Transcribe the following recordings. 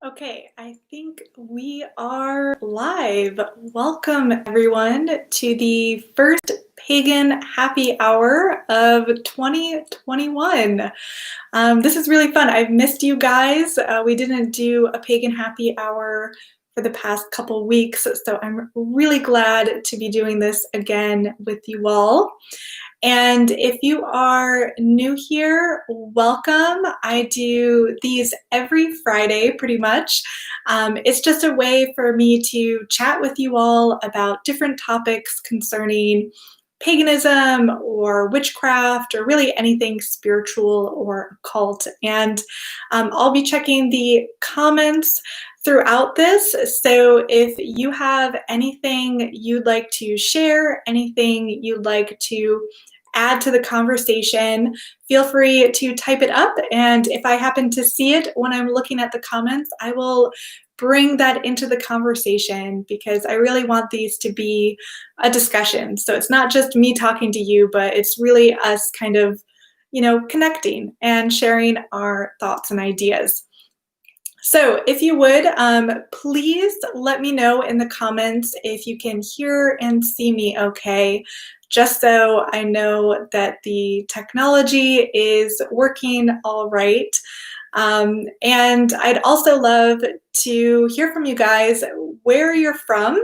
Okay, I think we are live. Welcome, everyone, to the first Pagan Happy Hour of 2021. This is really fun. I've missed you guys. We didn't do a Pagan Happy Hour for the past couple weeks, so I'm really glad to be doing this again with you all. And if you are new here, welcome. I do these every Friday, pretty much. It's just a way for me to chat with you all about different topics concerning paganism or witchcraft or really anything spiritual or occult. And I'll be checking the comments throughout this. So if you have anything you'd like to share, anything you'd like to add to the conversation, feel free to type it up. And if I happen to see it when I'm looking at the comments, I will bring that into the conversation because I really want these to be a discussion. So it's not just me talking to you, but it's really us kind of, connecting and sharing our thoughts and ideas. So if you would, please let me know in the comments if you can hear and see me okay, just so I know that the technology is working all right. And I'd also love to hear from you guys where you're from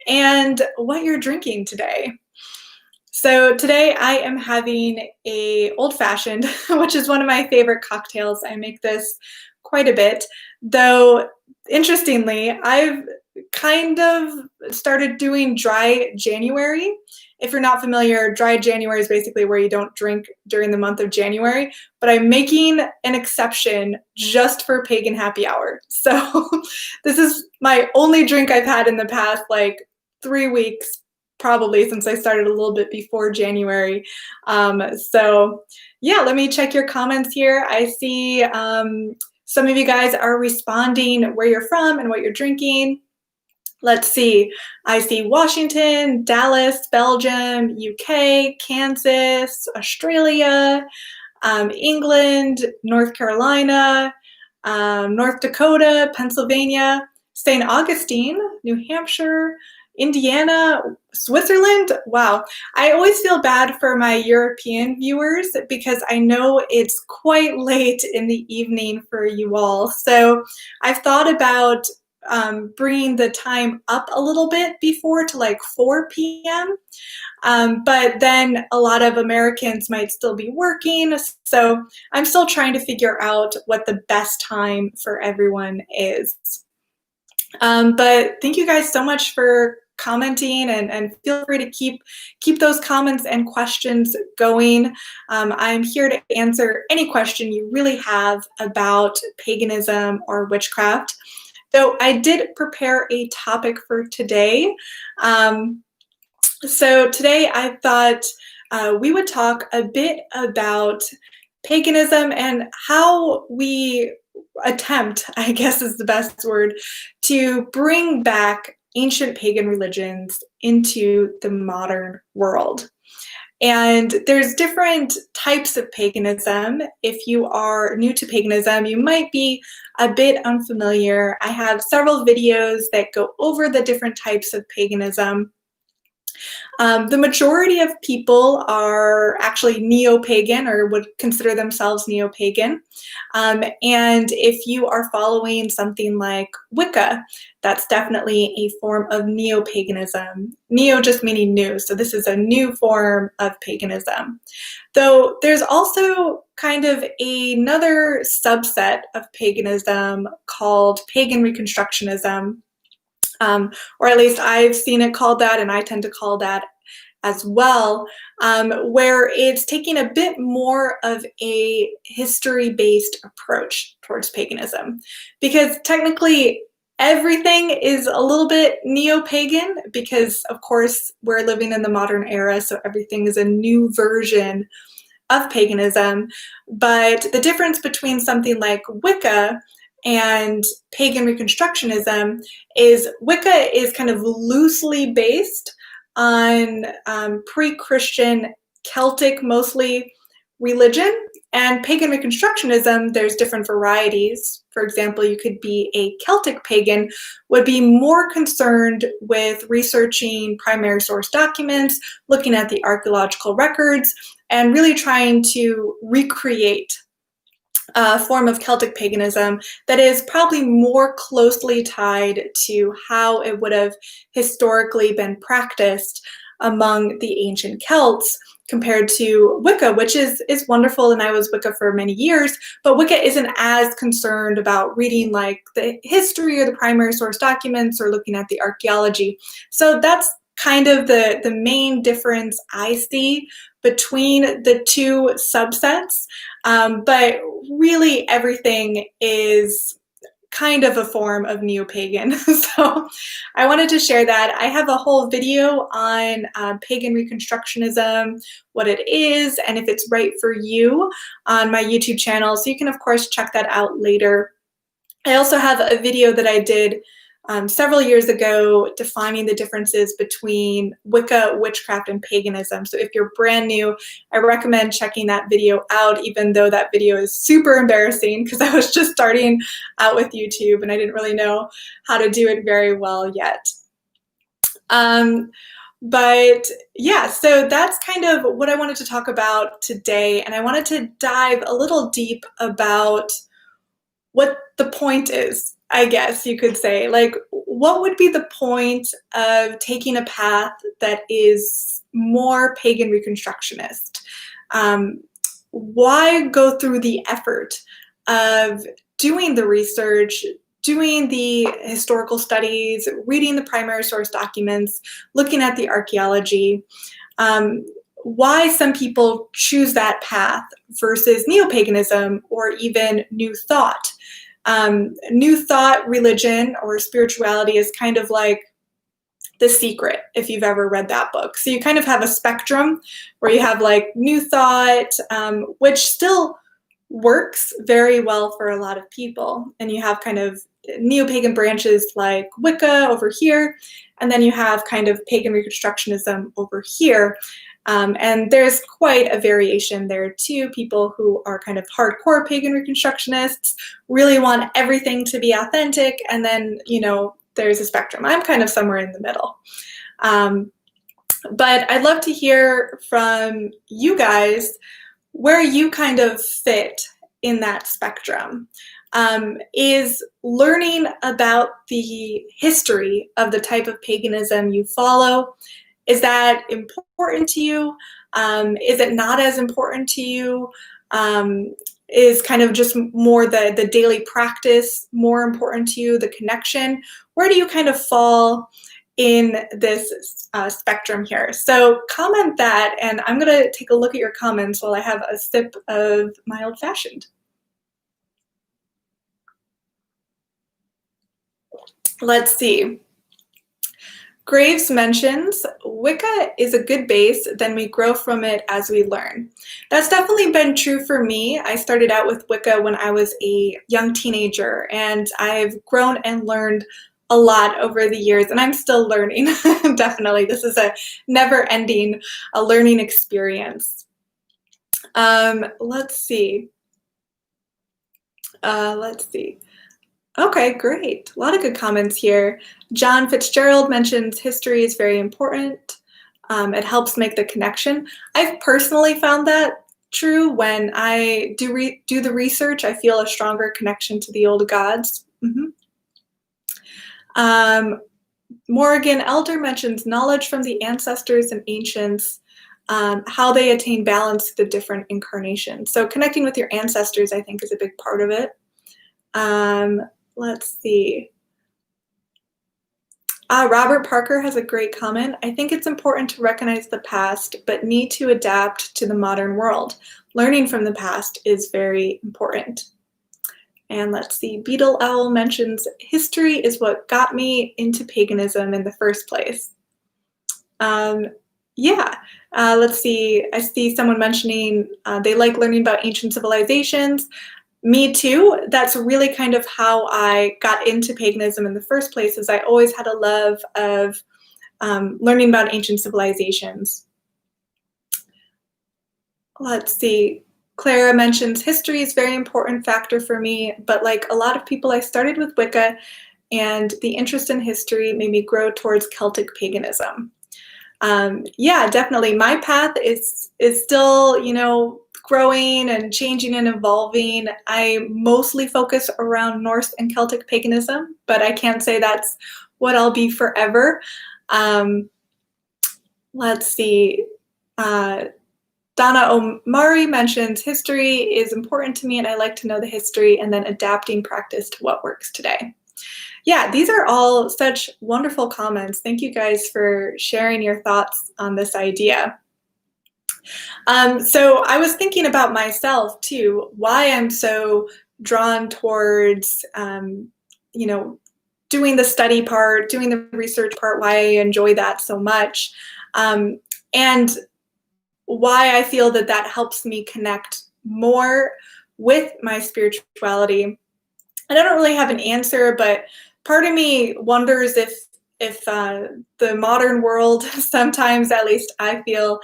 and what you're drinking today. So today I am having a old-fashioned, which is one of my favorite cocktails. I make this quite a bit, though interestingly, I've kind of started doing dry January. If you're not familiar, dry January is basically where you don't drink during the month of January, but I'm making an exception just for Pagan Happy Hour. So this is my only drink I've had in the past 3 weeks, probably, since I started a little bit before January. So yeah, let me check your comments here. I see some of you guys are responding where you're from and what you're drinking. Let's see. I see Washington, Dallas, Belgium, UK, Kansas, Australia, England, North Carolina, North Dakota, Pennsylvania, St. Augustine, New Hampshire, Indiana, Switzerland. Wow. I always feel bad for my European viewers because I know it's quite late in the evening for you all. So I've thought about bringing the time up a little bit before to 4 p.m. But then a lot of Americans might still be working. So I'm still trying to figure out what the best time for everyone is. But thank you guys so much for commenting and feel free to keep those comments and questions going. I'm here to answer any question you really have about paganism or witchcraft. So I did prepare a topic for today. So today I thought we would talk a bit about paganism and how we attempt, I guess is the best word, to bring back ancient pagan religions into the modern world. And there's different types of paganism. If you are new to paganism, you might be a bit unfamiliar. I have several videos that go over the different types of paganism. The majority of people are actually neo-pagan or would consider themselves neo-pagan. And if you are following something like Wicca, that's definitely a form of neo-paganism. Neo just meaning new, so this is a new form of paganism. Though there's also kind of another subset of paganism called pagan reconstructionism. Or at least I've seen it called that, and I tend to call that as well, where it's taking a bit more of a history-based approach towards paganism. Because technically, everything is a little bit neo-pagan because, of course, we're living in the modern era, so everything is a new version of paganism. But the difference between something like Wicca and pagan reconstructionism is Wicca is kind of loosely based on pre-Christian Celtic mostly religion. And pagan reconstructionism, there's different varieties. For example, you could be a Celtic pagan, would be more concerned with researching primary source documents, looking at the archaeological records, and really trying to recreate a form of Celtic paganism that is probably more closely tied to how it would have historically been practiced among the ancient Celts, compared to Wicca, which is wonderful, and I was Wicca for many years, but Wicca isn't as concerned about reading like the history or the primary source documents or looking at the archaeology. So that's kind of the main difference I see between the two subsets, but really everything is kind of a form of neo-pagan. So I wanted to share that. I have a whole video on pagan reconstructionism, what it is, and if it's right for you on my YouTube channel. So you can, of course, check that out later. I also have a video that I did several years ago defining the differences between Wicca, witchcraft, and paganism. So if you're brand new, I recommend checking that video out, even though that video is super embarrassing because I was just starting out with YouTube and I didn't really know how to do it very well yet. But yeah, so that's kind of what I wanted to talk about today. And I wanted to dive a little deep about what the point is, I guess you could say. Like, what would be the point of taking a path that is more pagan reconstructionist? Why go through the effort of doing the research, doing the historical studies, reading the primary source documents, looking at the archaeology? Why some people choose that path versus neo-paganism or even New Thought. New Thought religion or spirituality is kind of like The Secret, if you've ever read that book. So you kind of have a spectrum where you have like New Thought, which still works very well for a lot of people. And you have kind of neo-pagan branches like Wicca over here, and then you have kind of pagan reconstructionism over here. And there's quite a variation there too. People who are kind of hardcore pagan reconstructionists really want everything to be authentic, and then, you know, there's a spectrum. I'm kind of somewhere in the middle. But I'd love to hear from you guys where you kind of fit in that spectrum. Is learning about the history of the type of paganism you follow, is that important to you? Is it not as important to you? Is kind of just more the daily practice more important to you, the connection? Where do you kind of fall in this spectrum here? So comment that, and I'm going to take a look at your comments while I have a sip of my old-fashioned. Let's see. Graves mentions, Wicca is a good base, then we grow from it as we learn. That's definitely been true for me. I started out with Wicca when I was a young teenager, and I've grown and learned a lot over the years, and I'm still learning. Definitely, this is a never-ending learning experience. Let's see. Okay, great. A lot of good comments here. John Fitzgerald mentions history is very important. It helps make the connection. I've personally found that true. When I do the research, I feel a stronger connection to the old gods. Morgan Elder mentions knowledge from the ancestors and ancients, how they attain balance to the different incarnations. So connecting with your ancestors, I think, is a big part of it. Let's see. Robert Parker has a great comment. I think it's important to recognize the past, but need to adapt to the modern world. Learning from the past is very important. And let's see, Beetle Owl mentions history is what got me into paganism in the first place. Let's see, I see someone mentioning they like learning about ancient civilizations. Me too. That's really kind of how I got into paganism in the first place, is I always had a love of learning about ancient civilizations. Let's see. Clara mentions history is a very important factor for me, but like a lot of people, I started with Wicca, and the interest in history made me grow towards Celtic paganism. Yeah, definitely. My path is still, growing and changing and evolving. I mostly focus around Norse and Celtic paganism, but I can't say that's what I'll be forever. Let's see. Donna Omari mentions history is important to me and I like to know the history and then adapting practice to what works today. Yeah, these are all such wonderful comments. Thank you guys for sharing your thoughts on this idea. So I was thinking about myself too, why I'm so drawn towards, doing the study part, doing the research part, why I enjoy that so much. And why I feel that helps me connect more with my spirituality. And I don't really have an answer, but part of me wonders if the modern world sometimes, at least I feel,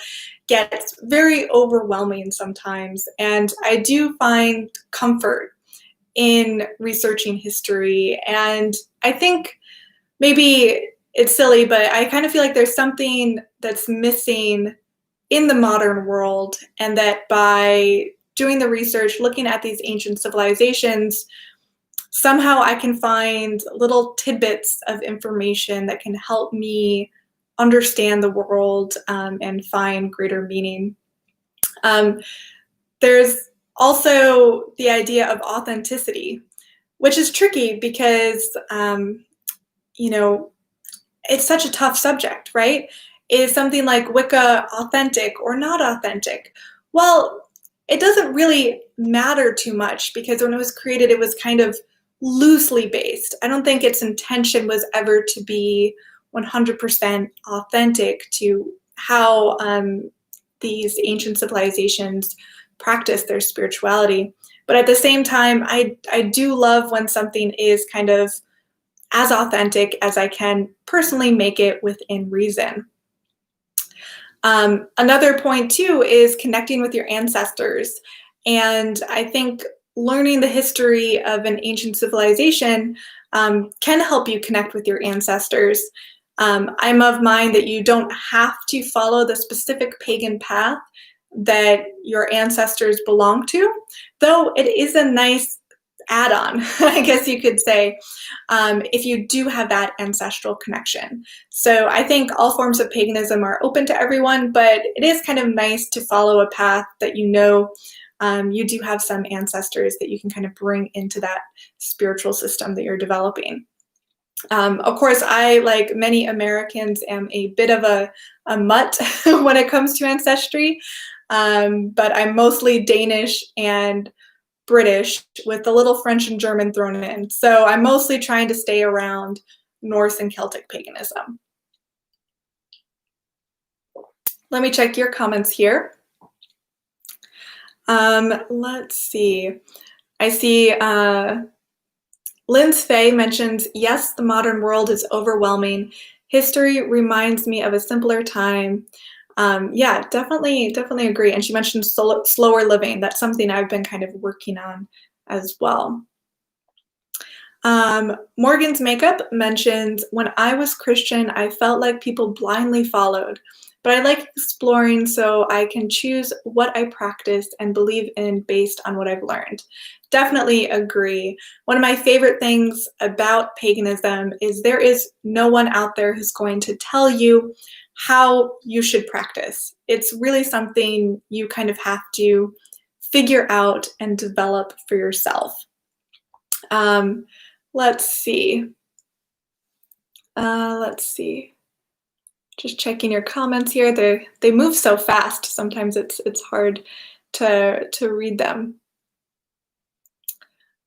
gets very overwhelming sometimes. And I do find comfort in researching history. And I think maybe it's silly, but I kind of feel like there's something that's missing in the modern world, and that by doing the research, looking at these ancient civilizations, somehow I can find little tidbits of information that can help me understand the world and find greater meaning. There's also the idea of authenticity, which is tricky because, it's such a tough subject, right? Is something like Wicca authentic or not authentic? Well, it doesn't really matter too much because when it was created, it was kind of loosely based. I don't think its intention was ever to be 100% authentic to how these ancient civilizations practice their spirituality. But at the same time, I do love when something is kind of as authentic as I can personally make it within reason. Another point too is connecting with your ancestors. And I think learning the history of an ancient civilization can help you connect with your ancestors. I'm of mind that you don't have to follow the specific pagan path that your ancestors belong to, though it is a nice add-on, I guess you could say, if you do have that ancestral connection. So I think all forms of paganism are open to everyone, but it is kind of nice to follow a path that you do have some ancestors that you can kind of bring into that spiritual system that you're developing. Of course, I, like many Americans, am a bit of a mutt when it comes to ancestry, but I'm mostly Danish and British with a little French and German thrown in. So I'm mostly trying to stay around Norse and Celtic paganism. Let me check your comments here. Let's see. I see Linz Fay mentions, yes, the modern world is overwhelming. History reminds me of a simpler time. Yeah, definitely agree. And she mentioned slower living. That's something I've been kind of working on as well. Morgan's Makeup mentions, when I was Christian, I felt like people blindly followed, but I like exploring so I can choose what I practice and believe in based on what I've learned. Definitely agree. One of my favorite things about paganism is there is no one out there who's going to tell you how you should practice. It's really something you kind of have to figure out and develop for yourself. Let's see. Just checking your comments here. They move so fast. Sometimes it's hard to read them.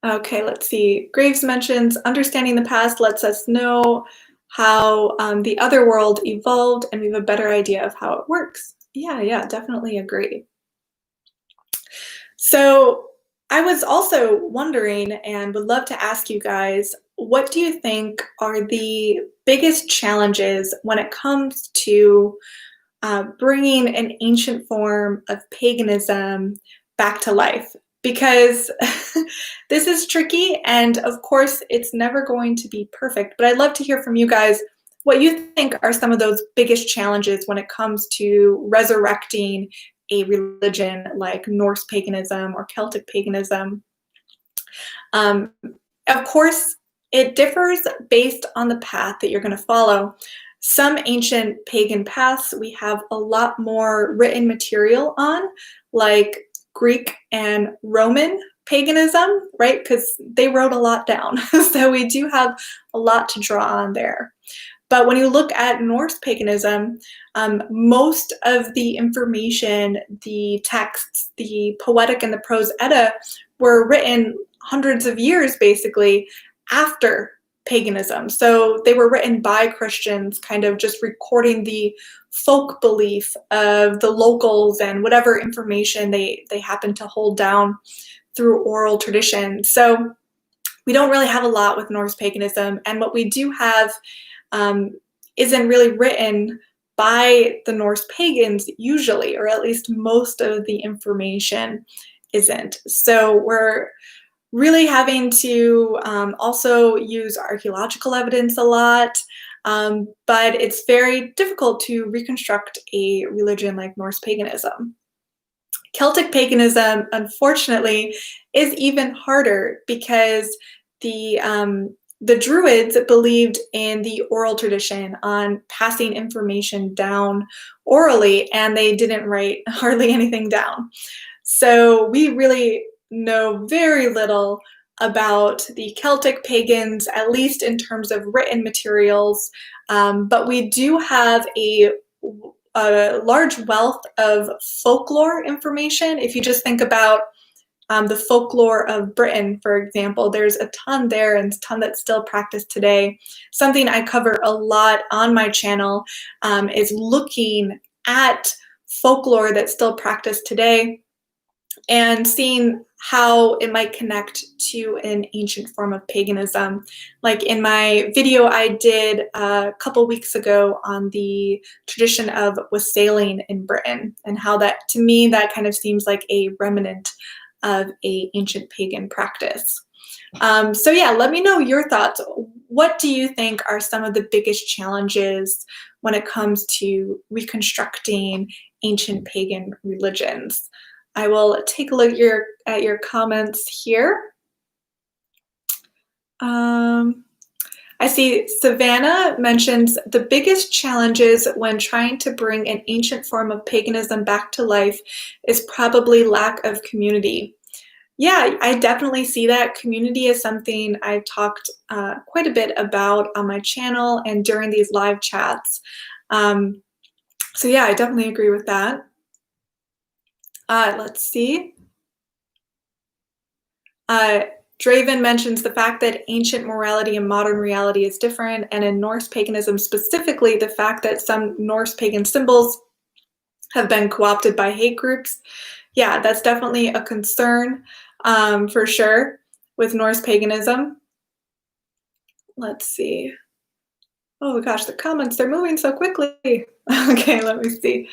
Okay, let's see. Graves mentions, understanding the past lets us know how the other world evolved and we have a better idea of how it works. Yeah, definitely agree. So I was also wondering and would love to ask you guys, what do you think are the biggest challenges when it comes to bringing an ancient form of paganism back to life, because this is tricky, and of course it's never going to be perfect, but I'd love to hear from you guys what you think are some of those biggest challenges when it comes to resurrecting a religion like Norse paganism or Celtic paganism. Of course, it differs based on the path that you're going to follow. Some ancient pagan paths we have a lot more written material on, like Greek and Roman paganism, right? Because they wrote a lot down. So we do have a lot to draw on there. But when you look at Norse paganism, most of the information, the texts, the poetic and the prose Edda were written hundreds of years basically after paganism. So they were written by Christians, kind of just recording the folk belief of the locals and whatever information they happen to hold down through oral tradition. So we don't really have a lot with Norse paganism, and what we do have isn't really written by the Norse pagans usually, or at least most of the information isn't. So we're really having to also use archaeological evidence a lot, but it's very difficult to reconstruct a religion like Norse paganism. Celtic paganism, unfortunately, is even harder because the Druids believed in the oral tradition, on passing information down orally, and they didn't write hardly anything down. So we really know very little about the Celtic pagans, at least in terms of written materials, but we do have a large wealth of folklore information. If you just think about the folklore of Britain, for example, there's a ton there and a ton that's still practiced today. Something I cover a lot on my channel is looking at folklore that's still practiced today and seeing how it might connect to an ancient form of paganism. Like in my video I did a couple weeks ago on the tradition of wassailing in Britain, and how that, to me, that kind of seems like a remnant of a ancient pagan practice. So yeah, let me know your thoughts. What do you think are some of the biggest challenges when it comes to reconstructing ancient pagan religions? I will take a look at your comments here. I see Savannah mentions the biggest challenges when trying to bring an ancient form of paganism back to life is probably lack of community. Yeah, I definitely see that. Community is something I've talked quite a bit about on my channel and during these live chats. So yeah, I definitely agree with that. Let's see. Draven mentions the fact that ancient morality and modern reality is different, and in Norse paganism specifically, the fact that some Norse pagan symbols have been co-opted by hate groups. Yeah, that's definitely a concern for sure with Norse paganism. Let's see. Oh gosh, the comments, they're moving so quickly. Okay, let me see.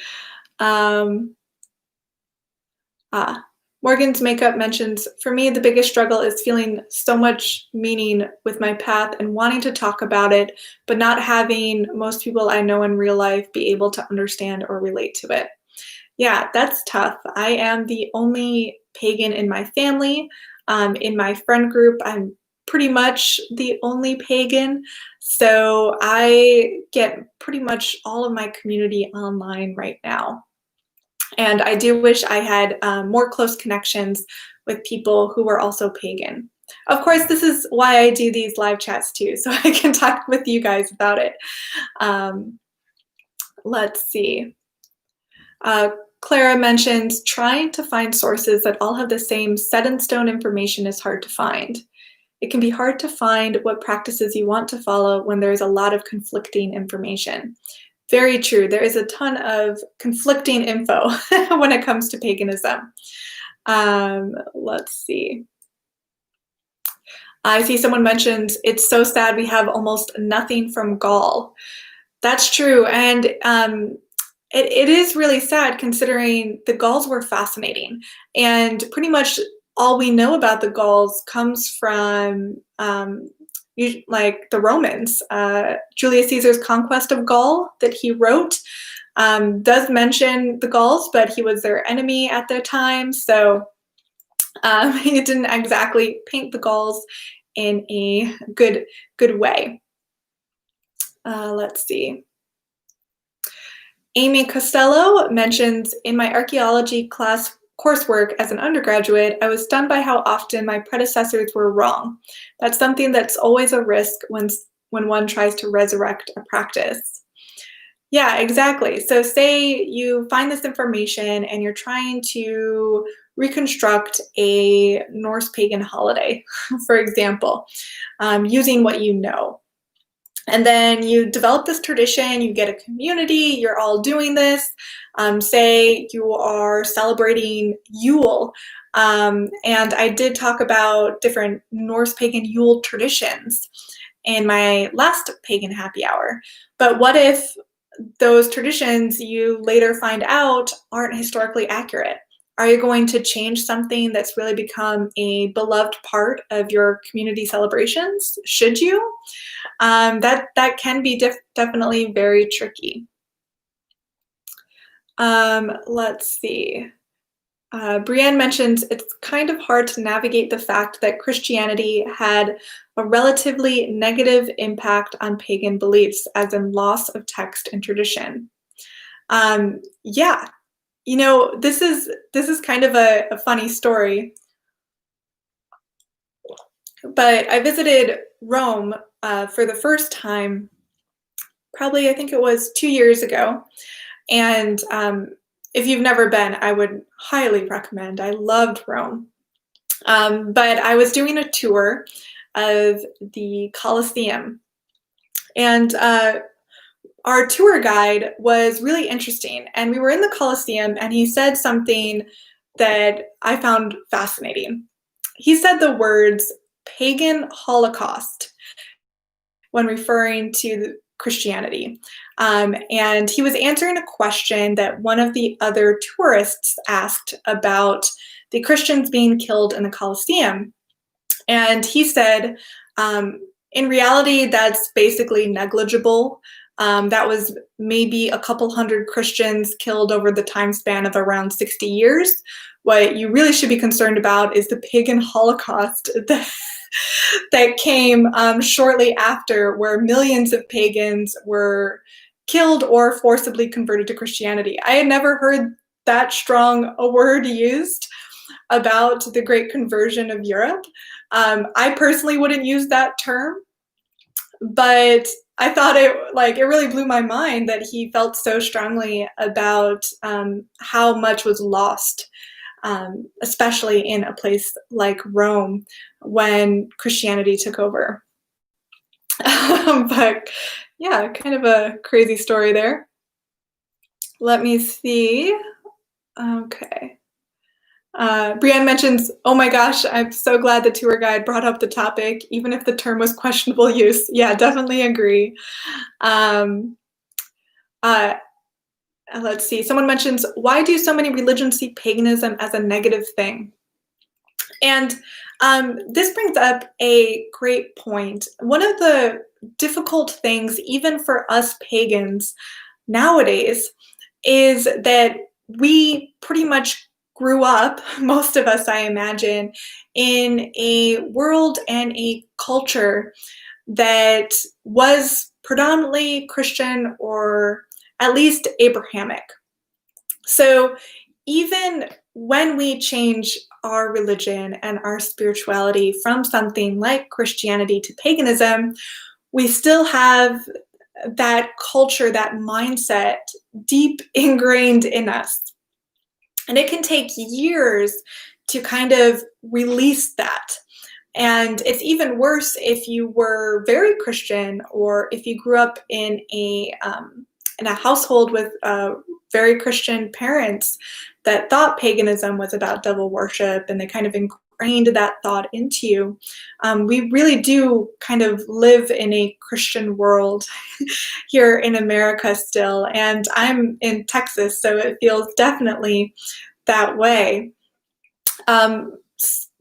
Morgan's Makeup mentions, for me, the biggest struggle is feeling so much meaning with my path and wanting to talk about it, but not having most people I know in real life be able to understand or relate to it. Yeah, that's tough. I am the only pagan in my family. In my friend group, I'm pretty much the only pagan. So I get pretty much all of my community online right now. And I do wish I had more close connections with people who were also pagan. Of course, this is why I do these live chats too, so I can talk with you guys about it. Let's see. Clara mentions trying to find sources that all have the same set-in-stone information is hard to find. It can be hard to find what practices you want to follow when there's a lot of conflicting information. Very true. There is a ton of conflicting info when it comes to paganism. Let's see. I see someone mentions, it's so sad we have almost nothing from Gaul. That's true. And it is really sad considering the Gauls were fascinating, and pretty much all we know about the Gauls comes from like the Romans. Julius Caesar's conquest of Gaul that he wrote does mention the Gauls, but he was their enemy at the time, so he didn't exactly paint the Gauls in a good way. Let's see. Amy Costello mentions, in my archaeology class coursework as an undergraduate, I was stunned by how often my predecessors were wrong. That's something that's always a risk when one tries to resurrect a practice. Yeah, exactly. So say you find this information and you're trying to reconstruct a Norse pagan holiday, for example, using what you know. And then you develop this tradition, you get a community, you're all doing this. Say you are celebrating Yule. And I did talk about different Norse pagan Yule traditions in my last pagan happy hour. But what if those traditions you later find out aren't historically accurate? Are you going to change something that's really become a beloved part of your community celebrations? Should you? That can be definitely very tricky. Let's see. Brienne mentions it's kind of hard to navigate the fact that Christianity had a relatively negative impact on pagan beliefs, as in loss of text and tradition. Yeah, you know, this is kind of a funny story, but I visited Rome for the first time, probably I think it was 2 years ago, and if you've never been, I would highly recommend. I loved Rome. But I was doing a tour of the Colosseum, and our tour guide was really interesting. And we were in the Colosseum, and he said something that I found fascinating. He said the words pagan holocaust when referring to Christianity. And he was answering a question that one of the other tourists asked about the Christians being killed in the Colosseum. And he said, in reality, that's basically negligible. That was maybe a couple hundred Christians killed over the time span of around 60 years. What you really should be concerned about is the pagan holocaust that came shortly after, where millions of pagans were killed or forcibly converted to Christianity. I had never heard that strong a word used about the Great Conversion of Europe. I personally wouldn't use that term, but I thought it really blew my mind that he felt so strongly about how much was lost, especially in a place like Rome when Christianity took over. But yeah, kind of a crazy story there. Let me see. Okay. Brienne mentions, oh my gosh, I'm so glad the tour guide brought up the topic, even if the term was questionable use. Yeah, definitely agree. Let's see. Someone mentions, why do so many religions see paganism as a negative thing? And this brings up a great point. One of the difficult things, even for us pagans nowadays, is that we pretty much grew up, most of us, I imagine, in a world and a culture that was predominantly Christian or at least Abrahamic. So even when we change our religion and our spirituality from something like Christianity to paganism, we still have that culture, that mindset deep ingrained in us. And it can take years to kind of release that. And it's even worse if you were very Christian, or if you grew up in a household with very Christian parents that thought paganism was about devil worship, and they kind of ingrained that thought into you. We really do kind of live in a Christian world here in America still, and I'm in Texas, so it feels definitely that way.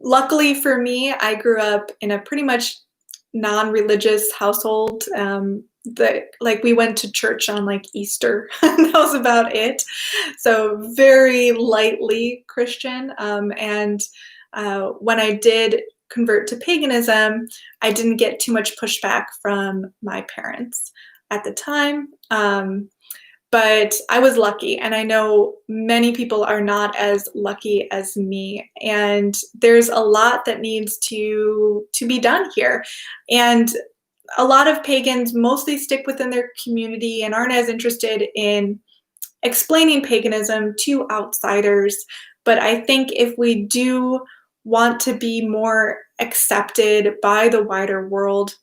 Luckily for me, I grew up in a pretty much non-religious household. We went to church on like Easter. That was about it. So very lightly Christian. And when I did convert to paganism, I didn't get too much pushback from my parents at the time. But I was lucky, and I know many people are not as lucky as me. And there's a lot that needs to be done here. And a lot of pagans mostly stick within their community and aren't as interested in explaining paganism to outsiders. But I think if we do want to be more accepted by the wider world,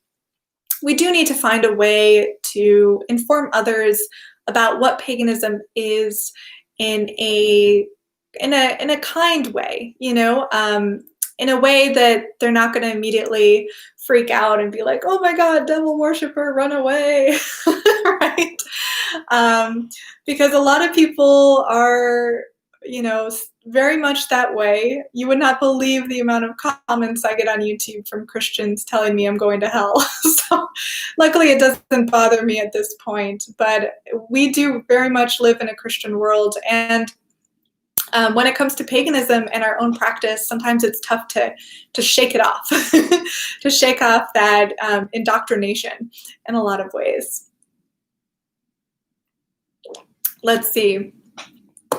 we do need to find a way to inform others about what paganism is in a kind way, in a way that they're not going to immediately freak out and be like, "Oh my God, devil worshiper, run away!" Right? Because a lot of people are, very much that way. You would not believe the amount of comments I get on YouTube from Christians telling me I'm going to hell. So luckily it doesn't bother me at this point, but we do very much live in a Christian world. And when it comes to paganism and our own practice, sometimes it's tough to shake it off, to shake off that indoctrination in a lot of ways. Let's see.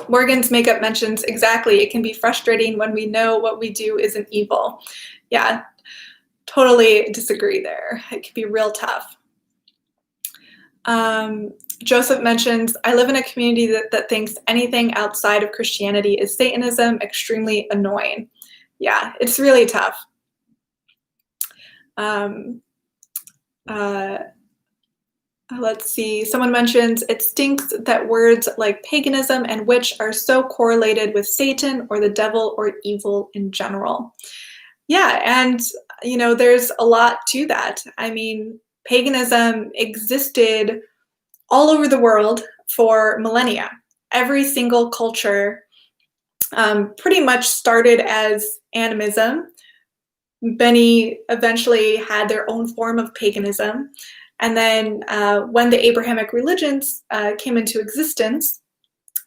Morgan's makeup mentions, exactly, it can be frustrating when we know what we do isn't evil. Yeah, totally disagree there. It can be real tough. Joseph mentions, I live in a community that thinks anything outside of Christianity is Satanism, extremely annoying. Yeah, it's really tough. Let's see, someone mentions, it stinks that words like paganism and witch are so correlated with Satan or the devil or evil in general. Yeah, and there's a lot to that. I mean, paganism existed all over the world for millennia. Every single culture pretty much started as animism. Many eventually had their own form of paganism. And then when the Abrahamic religions came into existence,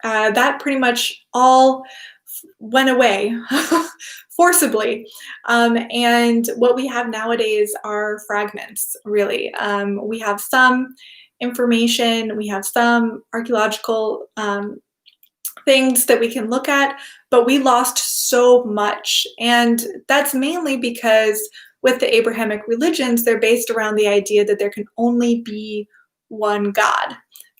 that pretty much all went away forcibly. And what we have nowadays are fragments, really. We have some information, we have some archaeological things that we can look at, but we lost so much. And that's mainly because with the Abrahamic religions, they're based around the idea that there can only be one God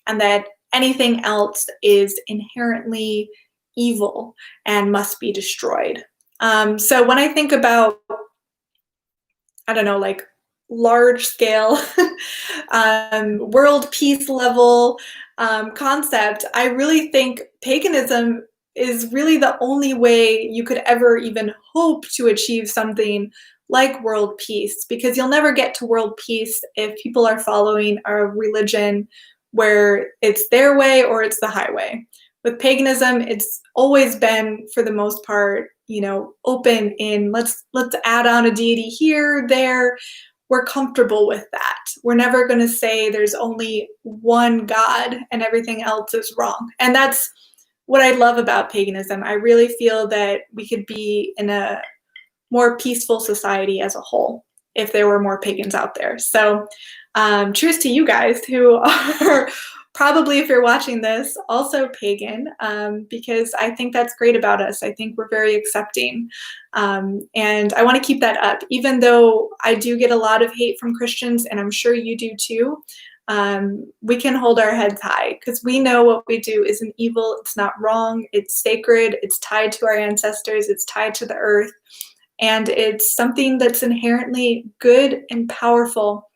and that anything else is inherently evil and must be destroyed. So when I think about, I don't know, like large scale world peace level concept, I really think paganism is really the only way you could ever even hope to achieve something like world peace, because you'll never get to world peace if people are following a religion where it's their way or it's the highway. With paganism, it's always been, for the most part, open in let's add on a deity here, there. We're comfortable with that. We're never going to say there's only one God and everything else is wrong. And that's what I love about paganism. I really feel that we could be in a more peaceful society as a whole if there were more pagans out there. So cheers to you guys who are probably, if you're watching this, also pagan, because I think that's great about us. I think we're very accepting. And I want to keep that up, even though I do get a lot of hate from Christians, and I'm sure you do too. We can hold our heads high because we know what we do isn't evil. It's not wrong. It's sacred. It's tied to our ancestors. It's tied to the earth. And it's something that's inherently good and powerful,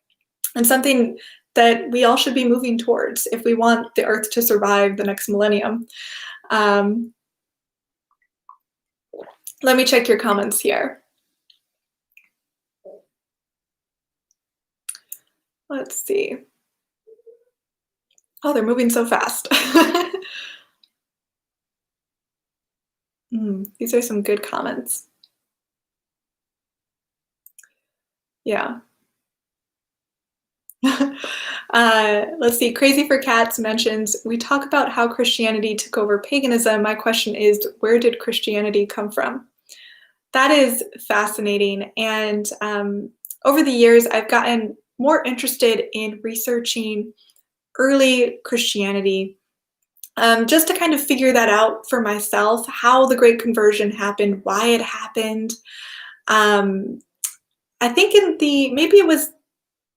and something that we all should be moving towards if we want the earth to survive the next millennium. Let me check your comments here. Let's see. Oh, they're moving so fast. These are some good comments. Yeah. Let's see. Crazy for Cats mentions, we talk about how Christianity took over paganism. My question is, where did Christianity come from? That is fascinating. And over the years, I've gotten more interested in researching early Christianity, just to kind of figure that out for myself, how the Great Conversion happened, why it happened. I think maybe it was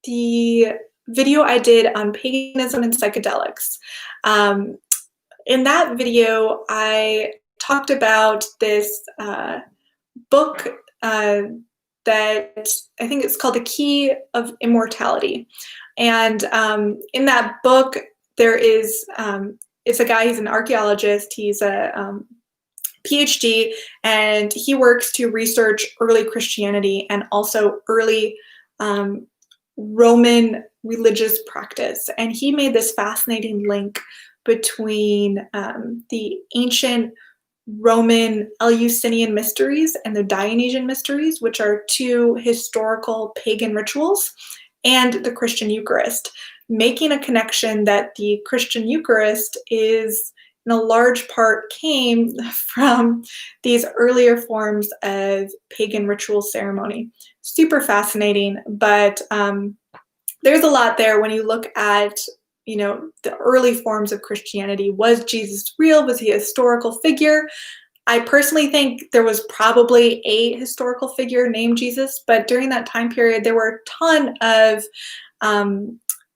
the video I did on paganism and psychedelics. In that video, I talked about this book that I think it's called The Key of Immortality. And in that book, there is, it's a guy, he's an archaeologist, he's a PhD, and he works to research early Christianity and also early Roman religious practice. And he made this fascinating link between the ancient Roman Eleusinian mysteries and the Dionysian mysteries, which are two historical pagan rituals, and the Christian Eucharist, making a connection that the Christian Eucharist is, in a large part, came from these earlier forms of pagan ritual ceremony. Super fascinating, but there's a lot there when you look at, the early forms of Christianity. Was Jesus real? Was he a historical figure? I personally think there was probably a historical figure named Jesus, but during that time period, there were a ton of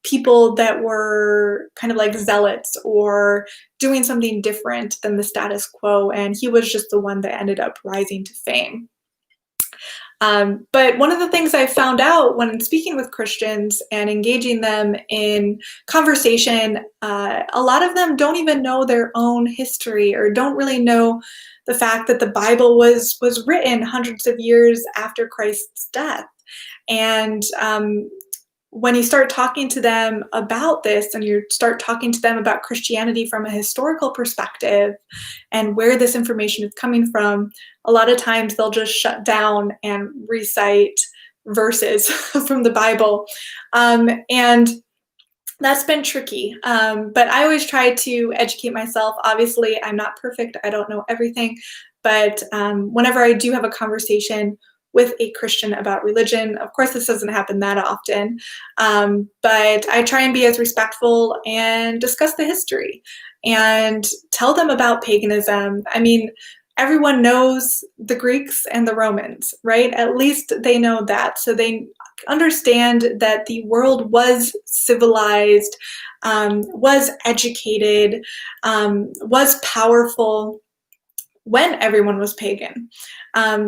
people that were kind of like zealots or doing something different than the status quo, and he was just the one that ended up rising to fame. But one of the things I found out when speaking with Christians and engaging them in conversation, a lot of them don't even know their own history or don't really know the fact that the Bible was written hundreds of years after Christ's death. And when you start talking to them about this and you start talking to them about Christianity from a historical perspective and where this information is coming from, a lot of times they'll just shut down and recite verses from the Bible. And that's been tricky. But I always try to educate myself. Obviously, I'm not perfect. I don't know everything. But whenever I do have a conversation with a Christian about religion, of course, this doesn't happen that often, but I try and be as respectful and discuss the history and tell them about paganism. I mean, everyone knows the Greeks and the Romans, right? At least they know that. So they understand that the world was civilized, was educated, was powerful when everyone was pagan.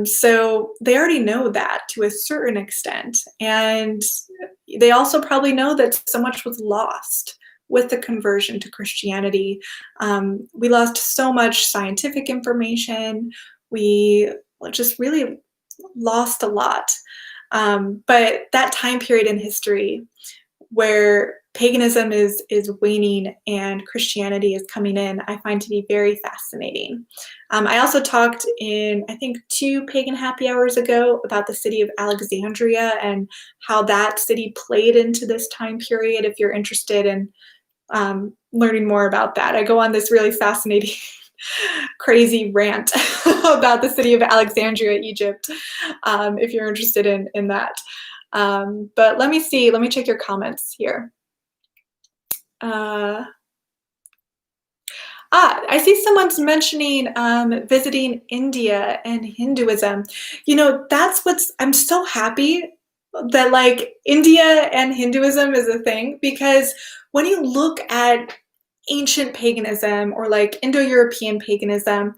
So they already know that to a certain extent. And they also probably know that so much was lost with the conversion to Christianity. We lost so much scientific information. We just really lost a lot. But that time period in history where paganism is waning and Christianity is coming in, I find to be very fascinating. I also talked in, I think, 2 pagan happy hours ago about the city of Alexandria and how that city played into this time period. If you're interested in learning more about that, I go on this really fascinating crazy rant about the city of Alexandria, Egypt, if you're interested in that. But let me see, let me check your comments here. I see someone's mentioning visiting India and Hinduism. I'm so happy that like India and Hinduism is a thing, because when you look at ancient paganism or like Indo-European paganism,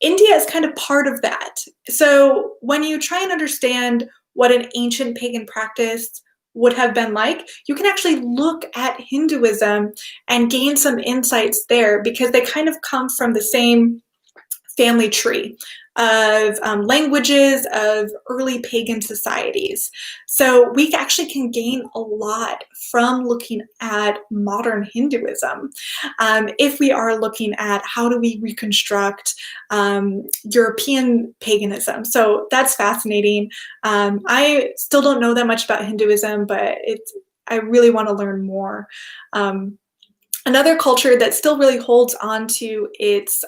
India is kind of part of that. So when you try and understand what an ancient pagan practice would have been like, you can actually look at Hinduism and gain some insights there, because they kind of come from the same family tree of languages of early pagan societies. So we actually can gain a lot from looking at modern Hinduism if we are looking at how do we reconstruct European paganism. So that's fascinating. I still don't know that much about Hinduism, but I really want to learn more. Another culture that still really holds on to its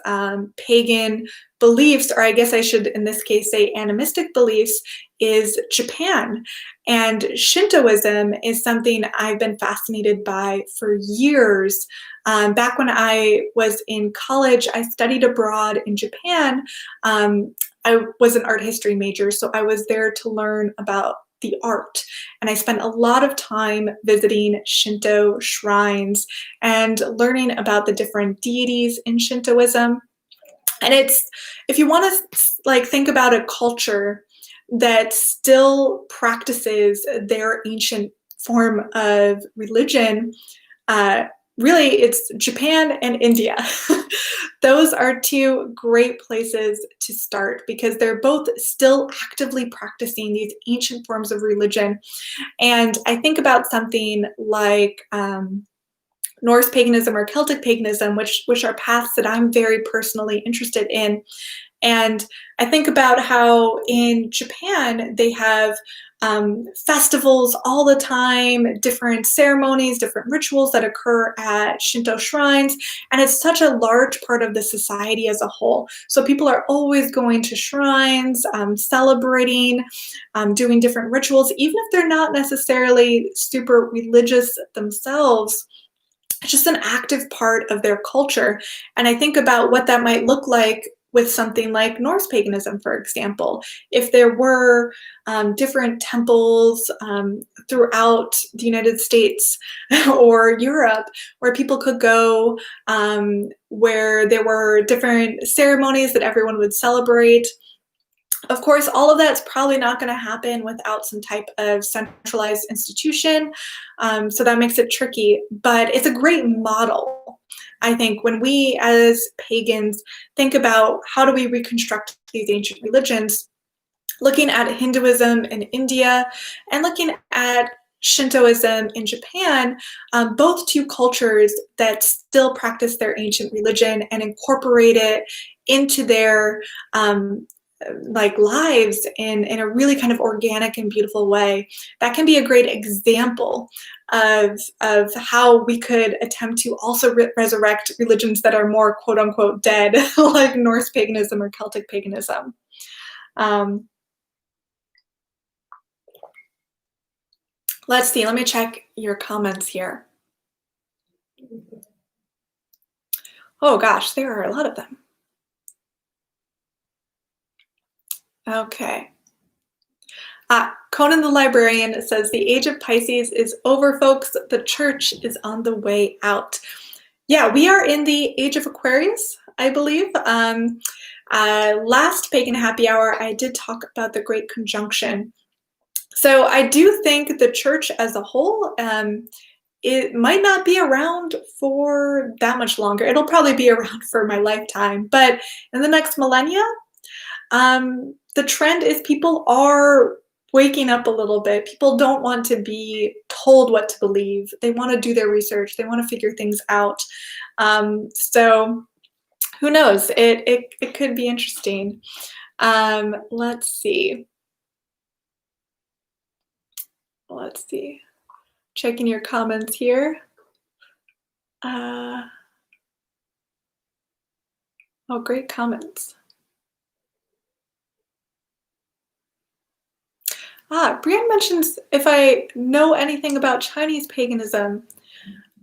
pagan beliefs, or I guess I should in this case say animistic beliefs, is Japan. And Shintoism is something I've been fascinated by for years. Back when I was in college, I studied abroad in Japan. I was an art history major, so I was there to learn about the art. And I spent a lot of time visiting Shinto shrines and learning about the different deities in Shintoism. And if you want to like think about a culture that still practices their ancient form of religion, really it's Japan and India. Those are two great places to start because they're both still actively practicing these ancient forms of religion. And I think about something like Norse paganism or Celtic paganism, which are paths that I'm very personally interested in. And I think about how in Japan they have festivals all the time, different ceremonies, different rituals that occur at Shinto shrines, and it's such a large part of the society as a whole. So people are always going to shrines, celebrating, doing different rituals, even if they're not necessarily super religious themselves. It's just an active part of their culture. And I think about what that might look like with something like Norse paganism, for example. If there were different temples throughout the United States or Europe where people could go, where there were different ceremonies that everyone would celebrate. Of course, all of that's probably not going to happen without some type of centralized institution. So that makes it tricky, but it's a great model. I think when we as pagans think about how do we reconstruct these ancient religions, looking at Hinduism in India and looking at Shintoism in Japan, both two cultures that still practice their ancient religion and incorporate it into their like lives in a really kind of organic and beautiful way. That can be a great example of how we could attempt to also resurrect religions that are more quote unquote dead, like Norse paganism or Celtic paganism. Let's see, let me check your comments here. Oh gosh, there are a lot of them. Okay. Conan the Librarian says, the age of Pisces is over, folks. The church is on the way out. Yeah, we are in the age of Aquarius, I believe. Last Pagan Happy Hour, I did talk about the Great Conjunction. So I do think the church as a whole, it might not be around for that much longer. It'll probably be around for my lifetime. But in the next millennia, the trend is people are waking up a little bit. People don't want to be told what to believe. They want to do their research. They want to figure things out. So who knows? It could be interesting. Let's see. Checking your comments here. Oh, great comments. Brienne mentions if I know anything about Chinese paganism.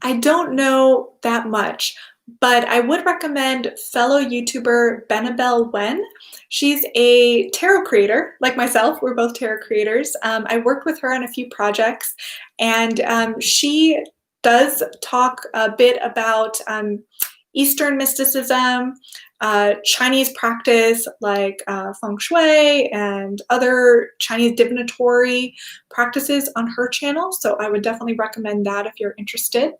I don't know that much, but I would recommend fellow YouTuber Benabel Wen. She's a tarot creator, like myself. We're both tarot creators. I worked with her on a few projects, and she does talk a bit about Eastern mysticism, Chinese practice like feng shui and other Chinese divinatory practices on her channel. So I would definitely recommend that if you're interested.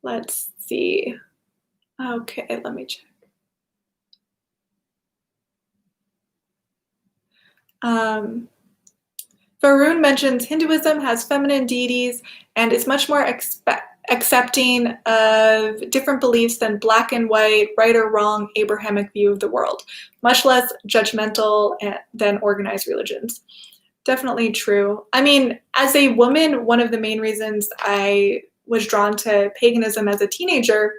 Let's see. Okay, let me check. Varun mentions Hinduism has feminine deities and is much more accepting of different beliefs than black and white, right or wrong, Abrahamic view of the world, much less judgmental than organized religions. Definitely true. I mean, as a woman, one of the main reasons I was drawn to paganism as a teenager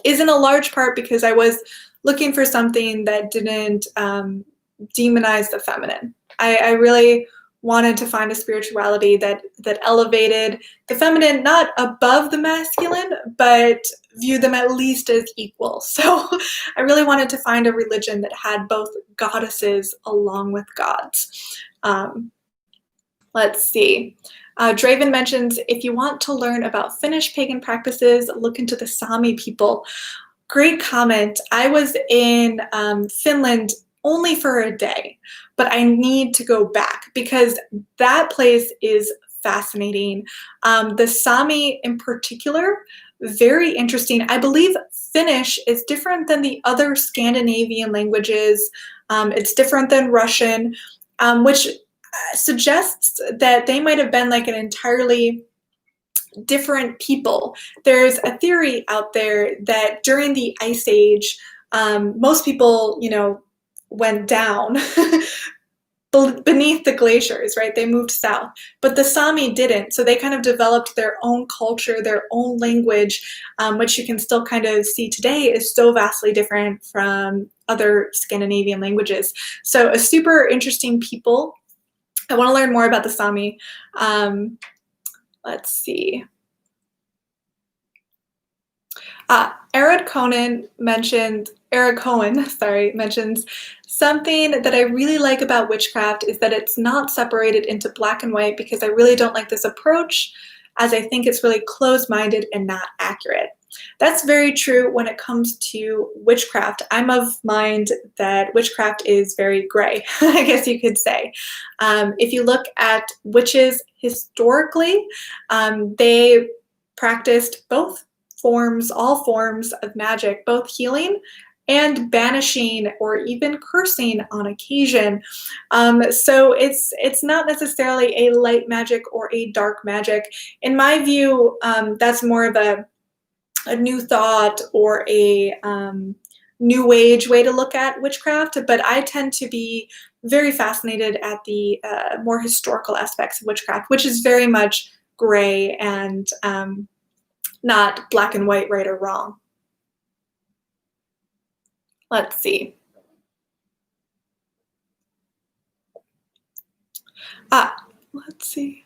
is in a large part because I was looking for something that didn't demonize the feminine. I really wanted to find a spirituality that elevated the feminine, not above the masculine, but viewed them at least as equal. So I really wanted to find a religion that had both goddesses along with gods. Let's see. Draven mentions, if you want to learn about Finnish pagan practices, look into the Sami people. Great comment. I was in Finland only for a day, but I need to go back because that place is fascinating. The Sami in particular, very interesting. I believe Finnish is different than the other Scandinavian languages. It's different than Russian, which suggests that they might have been like an entirely different people. There's a theory out there that during the Ice Age, most people, went down beneath the glaciers, right? They moved south, but the Sami didn't. So they kind of developed their own culture, their own language, which you can still kind of see today is so vastly different from other Scandinavian languages. So a super interesting people. I want to learn more about the Sami. Let's see. Eric Cohen mentions something that I really like about witchcraft is that it's not separated into black and white because I really don't like this approach as I think it's really closed-minded and not accurate. That's very true when it comes to witchcraft. I'm of mind that witchcraft is very gray, I guess you could say. If you look at witches historically, they practiced all forms of magic, both healing and banishing or even cursing on occasion. So it's not necessarily a light magic or a dark magic. In my view, that's more of a new thought or a new age way to look at witchcraft, but I tend to be very fascinated at the more historical aspects of witchcraft, which is very much gray and not black and white, right or wrong. Let's see. Let's see.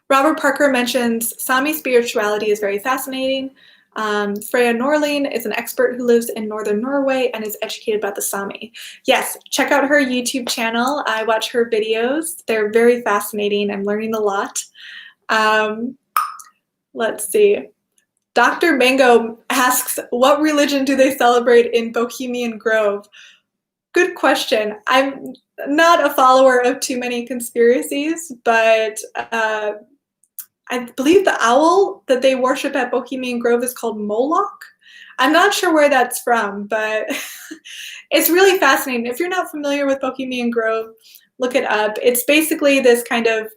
Robert Parker mentions Sami spirituality is very fascinating. Freya Norling is an expert who lives in northern Norway and is educated about the Sami. Yes, check out her YouTube channel. I watch her videos. They're very fascinating. I'm learning a lot. Let's see. Dr. Mango asks, what religion do they celebrate in Bohemian Grove? Good question. I'm not a follower of too many conspiracies, but I believe the owl that they worship at Bohemian Grove is called Moloch. I'm not sure where that's from, but it's really fascinating. If you're not familiar with Bohemian Grove, look it up. It's basically this kind of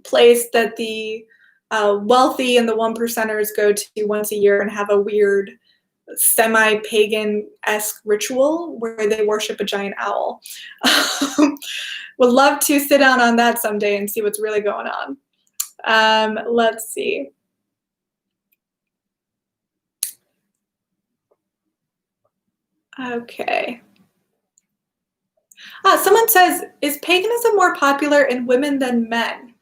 place that the wealthy and the one percenters go to once a year and have a weird semi-pagan-esque ritual where they worship a giant owl. Would love to sit down on that someday and see what's really going on. Let's see. Okay. Someone says, is paganism more popular in women than men?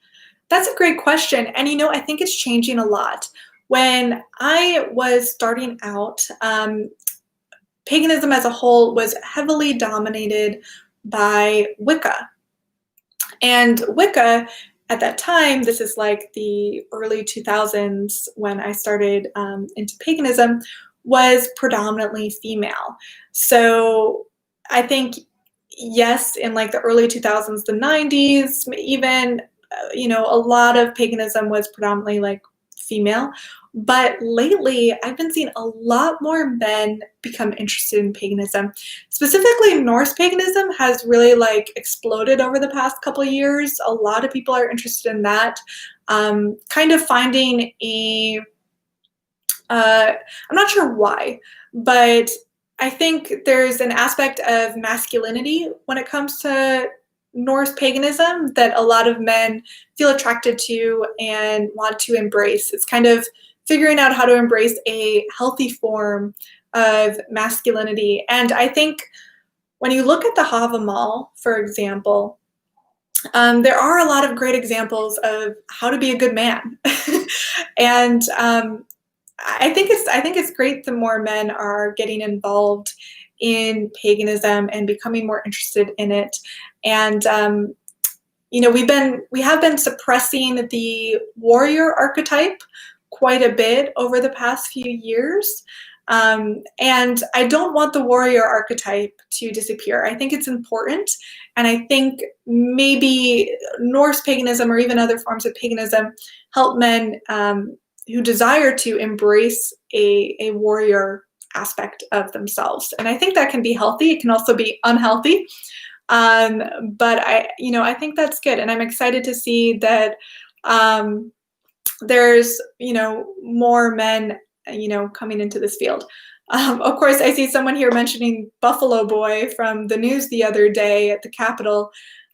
That's a great question. And I think it's changing a lot. When I was starting out, paganism as a whole was heavily dominated by Wicca. And Wicca, at that time, this is like the early 2000s when I started into paganism, was predominantly female. So I think, yes, in like the early 2000s, the 90s, even, a lot of paganism was predominantly like female. But lately, I've been seeing a lot more men become interested in paganism. Specifically, Norse paganism has really like exploded over the past couple of years. A lot of people are interested in that. Kind of finding a I'm not sure why, but I think there's an aspect of masculinity when it comes to Norse paganism that a lot of men feel attracted to and want to embrace. It's kind of figuring out how to embrace a healthy form of masculinity. And I think when you look at the Havamal, for example, there are a lot of great examples of how to be a good man. And I think it's great the more men are getting involved in paganism and becoming more interested in it. And we have been suppressing the warrior archetype quite a bit over the past few years. And I don't want the warrior archetype to disappear. I think it's important. And I think maybe Norse paganism or even other forms of paganism help men who desire to embrace a warrior aspect of themselves. And I think that can be healthy. It can also be unhealthy. But I think that's good. And I'm excited to see that there's, more men, coming into this field. Of course, I see someone here mentioning Buffalo Boy from the news the other day at the Capitol.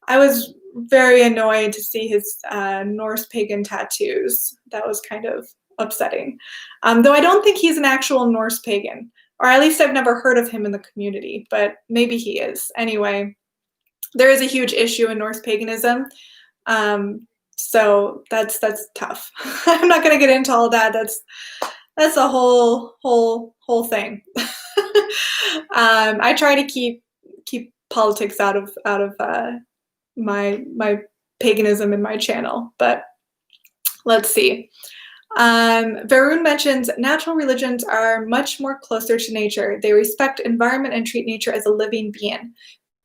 I was very annoyed to see his Norse pagan tattoos. That was kind of upsetting. Though I don't think he's an actual Norse pagan, or at least I've never heard of him in the community, but maybe he is. Anyway, there is a huge issue in Norse paganism. So that's tough. I'm not going to get into all that. That's a whole thing. I try to keep politics out of my paganism in my channel, but let's see. Varun mentions natural religions are much more closer to nature. They respect environment and treat nature as a living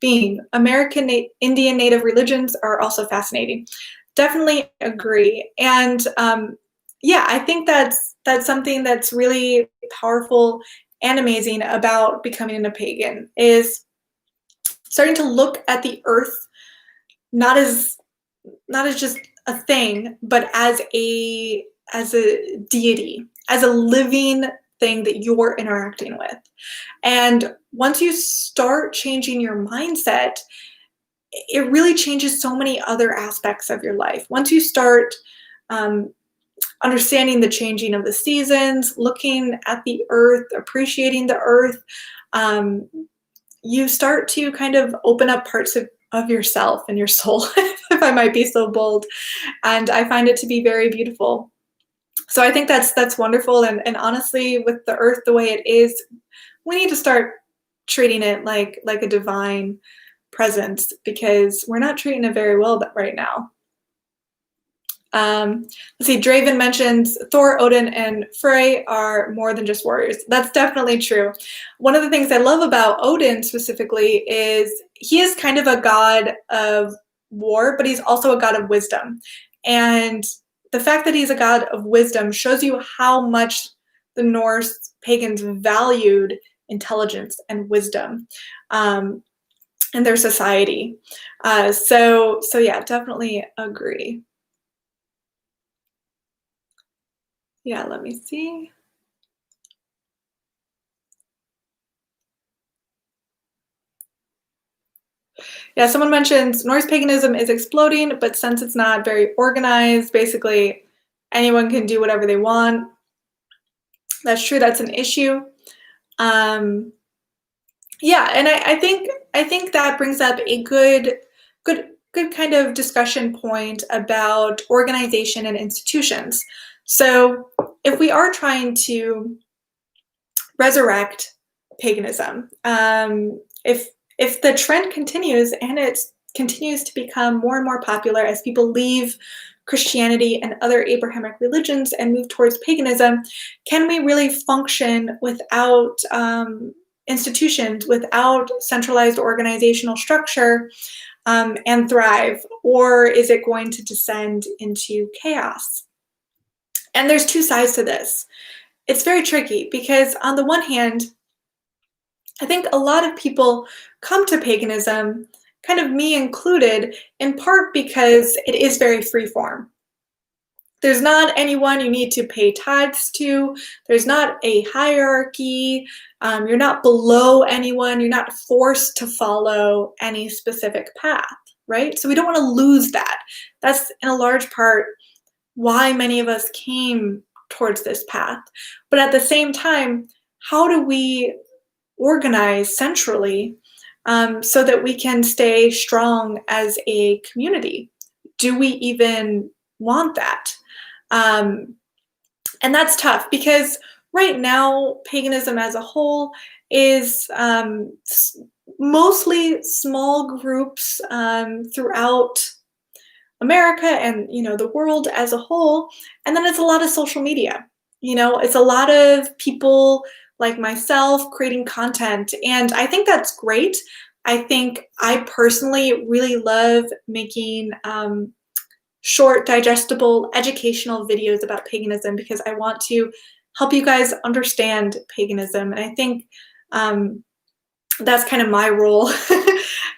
being. American Indian native religions are also fascinating. Definitely agree. And I think that's something that's really powerful and amazing about becoming a pagan is starting to look at the earth not as just a thing, but as a deity, as a living thing that you're interacting with. And once you start changing your mindset, it really changes so many other aspects of your life. Once you start understanding the changing of the seasons, looking at the earth, appreciating the earth, you start to kind of open up parts of yourself and your soul, if I might be so bold. And I find it to be very beautiful. So I think that's wonderful. And honestly, with the earth the way it is, we need to start treating it like a divine presence, because we're not treating it very well right now. Let's see, Draven mentions Thor, Odin, and Frey are more than just warriors. That's definitely true. One of the things I love about Odin specifically is he is kind of a god of war, but he's also a god of wisdom. And the fact that he's a god of wisdom shows you how much the Norse pagans valued intelligence and wisdom in their society. So yeah, definitely agree. Yeah, let me see. Yeah, someone mentions Norse paganism is exploding, but since it's not very organized, basically anyone can do whatever they want. That's true. That's an issue. Yeah, and I think that brings up a good kind of discussion point about organization and institutions. So if we are trying to resurrect paganism, if the trend continues and it continues to become more and more popular as people leave Christianity and other Abrahamic religions and move towards paganism, can we really function without institutions, without centralized organizational structure, and thrive? Or is it going to descend into chaos? And there's two sides to this. It's very tricky because on the one hand, I think a lot of people come to paganism, kind of me included, in part because it is very freeform. There's not anyone you need to pay tithes to. There's not a hierarchy. You're not below anyone. You're not forced to follow any specific path, right? So we don't want to lose that. That's in a large part why many of us came towards this path. But at the same time, how do we organize centrally so that we can stay strong as a community? Do we even want that? And that's tough because right now, paganism as a whole is mostly small groups throughout America and the world as a whole, and then it's a lot of social media. It's a lot of people like myself creating content, and I think that's great. I think I personally really love making short, digestible, educational videos about paganism because I want to help you guys understand paganism, and I think that's kind of my role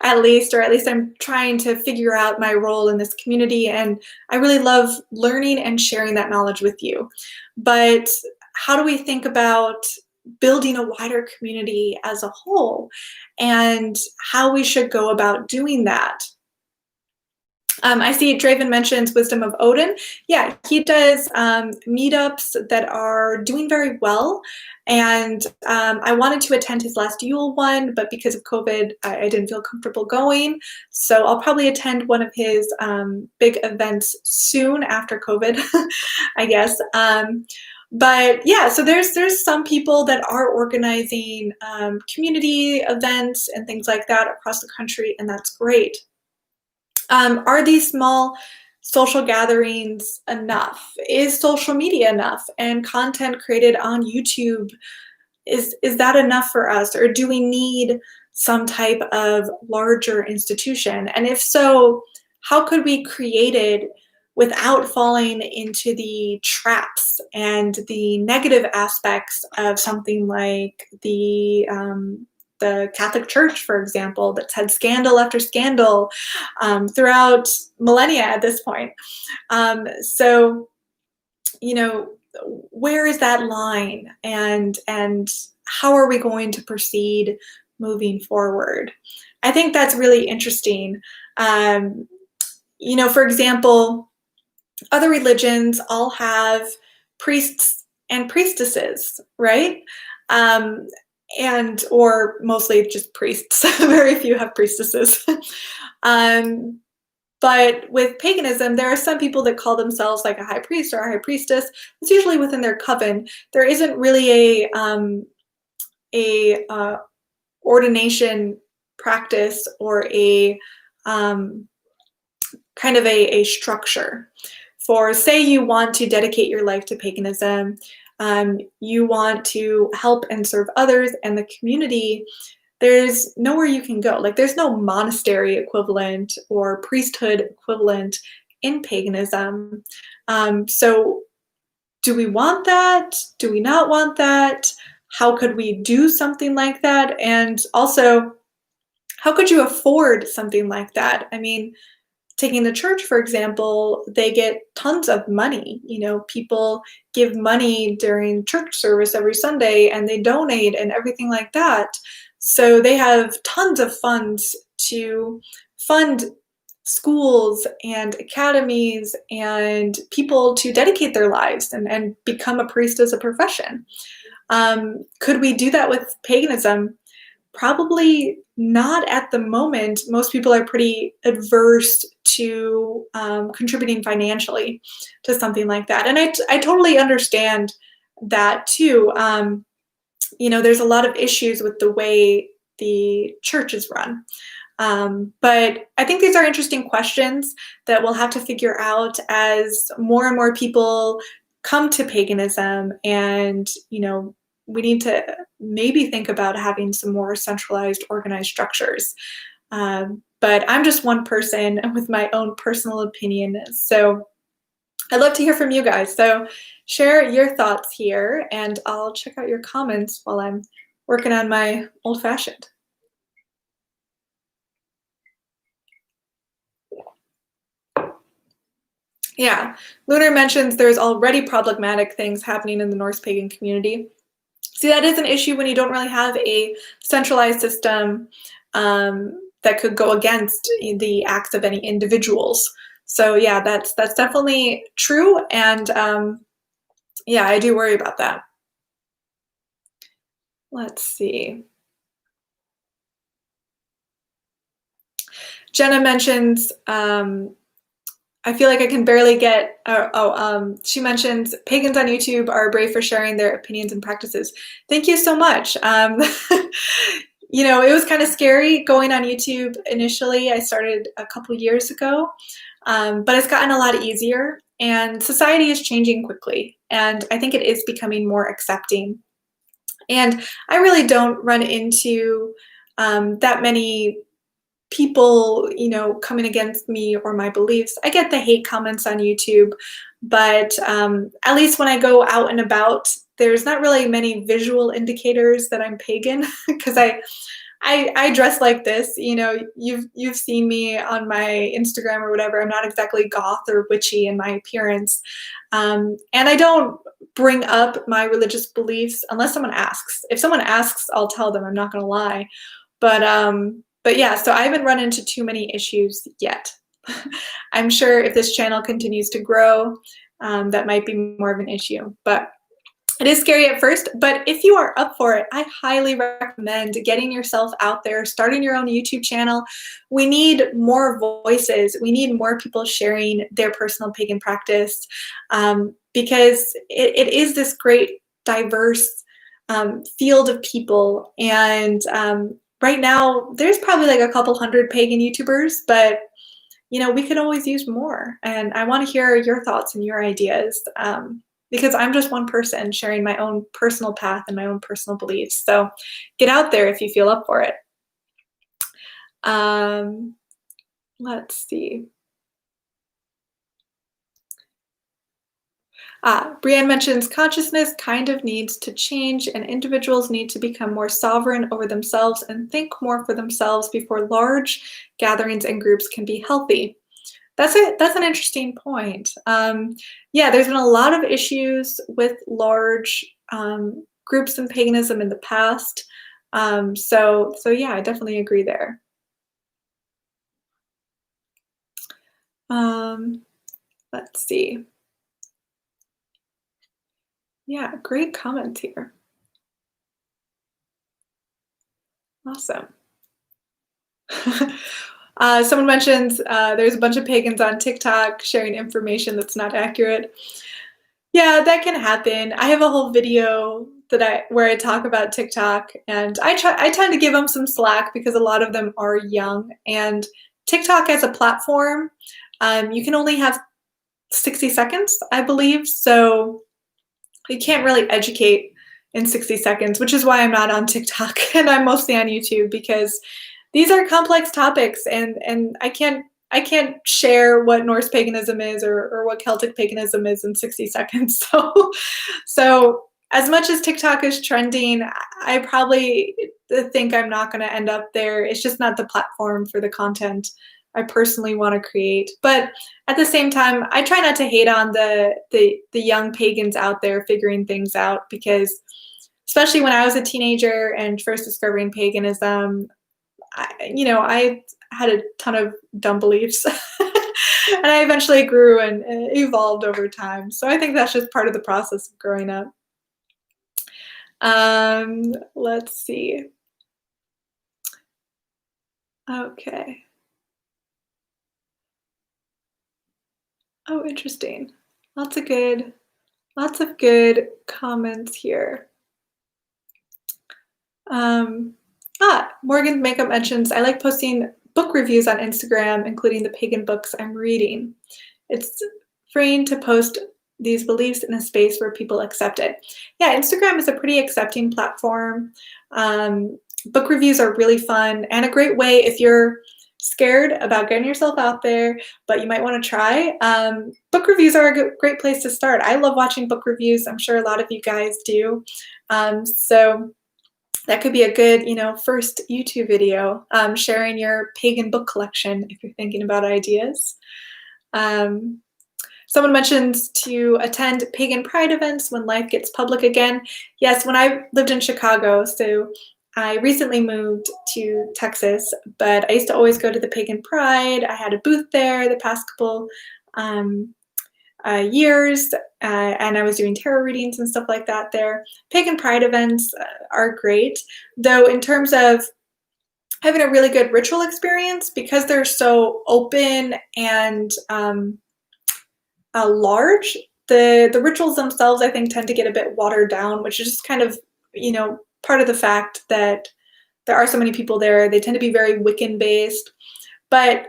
at least I'm trying to figure out my role in this community, and I really love learning and sharing that knowledge with you. But how do we think about building a wider community as a whole and how we should go about doing that? I see Draven mentions Wisdom of Odin. Yeah, he does meetups that are doing very well. And I wanted to attend his last Yule one, but because of COVID, I didn't feel comfortable going. So I'll probably attend one of his big events soon after COVID, I guess. But yeah, so there's some people that are organizing community events and things like that across the country, and that's great. Are these small social gatherings enough? Is social media enough? And content created on YouTube, is that enough for us? Or do we need some type of larger institution? And if so, how could we create it without falling into the traps and the negative aspects of something like the Catholic Church, for example, that's had scandal after scandal throughout millennia at this point. So, where is that line, and how are we going to proceed moving forward? I think that's really interesting. For example, other religions all have priests and priestesses, right? Or mostly just priests. Very few have priestesses. But with paganism, there are some people that call themselves like a high priest or a high priestess. It's usually within their coven. There isn't really a ordination practice or a kind of a structure for, say, you want to dedicate your life to paganism. You want to help and serve others and the community. There's nowhere you can go. Like, there's no monastery equivalent or priesthood equivalent in paganism. So do we want that? Do we not want that? How could we do something like that? And also, how could you afford something like that? I mean, taking the church, for example, they get tons of money. People give money during church service every Sunday, and they donate and everything like that. So they have tons of funds to fund schools and academies and people to dedicate their lives and become a priest as a profession. Could we do that with paganism? Probably not at the moment. Most people are pretty adverse to contributing financially to something like that. And I totally understand that too. There's a lot of issues with the way the church is run. But I think these are interesting questions that we'll have to figure out as more and more people come to paganism, and we need to maybe think about having some more centralized, organized structures. But I'm just one person with my own personal opinion. So I'd love to hear from you guys. So share your thoughts here, and I'll check out your comments while I'm working on my old-fashioned. Yeah, Lunar mentions there's already problematic things happening in the Norse pagan community. See, that is an issue when you don't really have a centralized system that could go against the acts of any individuals. So yeah, that's definitely true, and yeah, I do worry about that. Let's see. Jenna mentions, I feel like I can barely get, she mentions pagans on YouTube are brave for sharing their opinions and practices. Thank you so much. You know, it was kind of scary going on YouTube initially. I started a couple years ago, but it's gotten a lot easier, and society is changing quickly, and I think it is becoming more accepting. And I really don't run into that many people, you know, coming against me or my beliefs. I get the hate comments on YouTube, but at least when I go out and about, there's not really many visual indicators that I'm pagan because I dress like this. You know, you've seen me on my Instagram or whatever. I'm not exactly goth or witchy in my appearance, and I don't bring up my religious beliefs unless someone asks. If someone asks, I'll tell them. I'm not going to lie, but yeah. So I haven't run into too many issues yet. I'm sure if this channel continues to grow, that might be more of an issue, but it is scary at first, but if you are up for it, I highly recommend getting yourself out there, starting your own YouTube channel. We need more voices. We need more people sharing their personal pagan practice, because it is this great, diverse field of people. And right now, there's probably like a couple hundred pagan YouTubers, but you know, we could always use more. And I want to hear your thoughts and your ideas. Because I'm just one person sharing my own personal path and my own personal beliefs. So get out there if you feel up for it. Let's see. Brienne mentions consciousness kind of needs to change, and individuals need to become more sovereign over themselves and think more for themselves before large gatherings and groups can be healthy. That's an interesting point. Yeah, there's been a lot of issues with large groups in paganism in the past. So yeah, I definitely agree there. Let's see. Yeah, great comments here. Awesome. Someone mentions there's a bunch of pagans on TikTok sharing information that's not accurate. Yeah, that can happen. I have a whole video where I talk about TikTok, and I tend to give them some slack because a lot of them are young, and TikTok as a platform, you can only have 60 seconds, I believe, so you can't really educate in 60 seconds, which is why I'm not on TikTok and I'm mostly on YouTube, because these are complex topics, and I can't share what Norse paganism is or what Celtic paganism is in 60 seconds. So as much as TikTok is trending, I probably think I'm not going to end up there. It's just not the platform for the content I personally want to create. But at the same time, I try not to hate on the young pagans out there figuring things out, because especially when I was a teenager and first discovering paganism, I had a ton of dumb beliefs. And I eventually grew and evolved over time. So I think that's just part of the process of growing up. Let's see. Okay. Oh, interesting. Lots of good comments here. Morgan's Makeup mentions, I like posting book reviews on Instagram, including the pagan books I'm reading. It's freeing to post these beliefs in a space where people accept it. Yeah, Instagram is a pretty accepting platform. Book reviews are really fun and a great way if you're scared about getting yourself out there, but you might want to try, book reviews are a great place to start. I love watching book reviews. I'm sure a lot of you guys do. So that could be a good, first YouTube video, sharing your pagan book collection if you're thinking about ideas. Someone mentions to attend pagan pride events when life gets public again. Yes, when I lived in Chicago, so I recently moved to Texas, but I used to always go to the pagan pride. I had a booth there the past couple years, and I was doing tarot readings and stuff like that there. Pagan pride events are great, though in terms of having a really good ritual experience, because they're so open and large, the rituals themselves, I think, tend to get a bit watered down, which is just kind of, part of the fact that there are so many people there. They tend to be very Wiccan based, but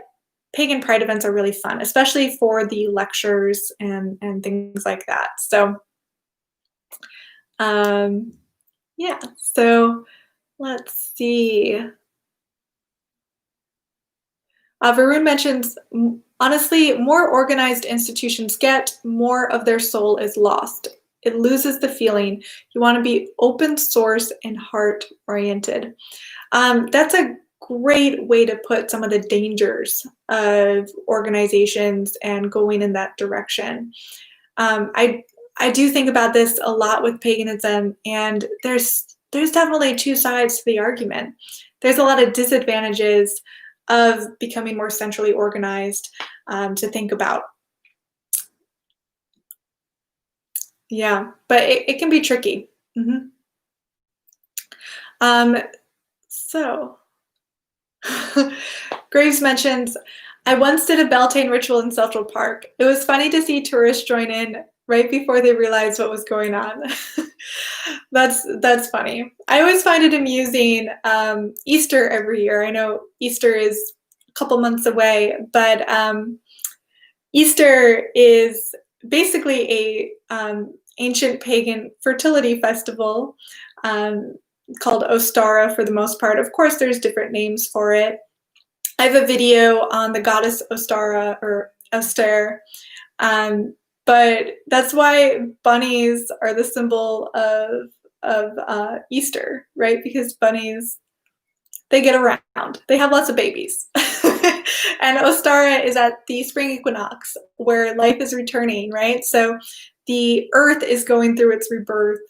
pagan pride events are really fun, especially for the lectures and things like that. So, yeah, so let's see. Varun mentions, honestly, more organized institutions get, more of their soul is lost. It loses the feeling. You want to be open source and heart oriented. That's a great way to put some of the dangers of organizations and going in that direction. I do think about this a lot with paganism, and there's definitely two sides to the argument. There's a lot of disadvantages of becoming more centrally organized to think about. Yeah, but it can be tricky. Mm-hmm. So, Graves mentions, I once did a Beltane ritual in Central Park. It was funny to see tourists join in right before they realized what was going on. That's funny. I always find it amusing. Easter every year. I know Easter is a couple months away, but Easter is basically a ancient pagan fertility festival called Ostara for the most part. Of course, there's different names for it. I have a video on the goddess Ostara or Auster, but that's why bunnies are the symbol of Easter, right? Because bunnies, they get around. They have lots of babies. And Ostara is at the spring equinox where life is returning, right? So the earth is going through its rebirth.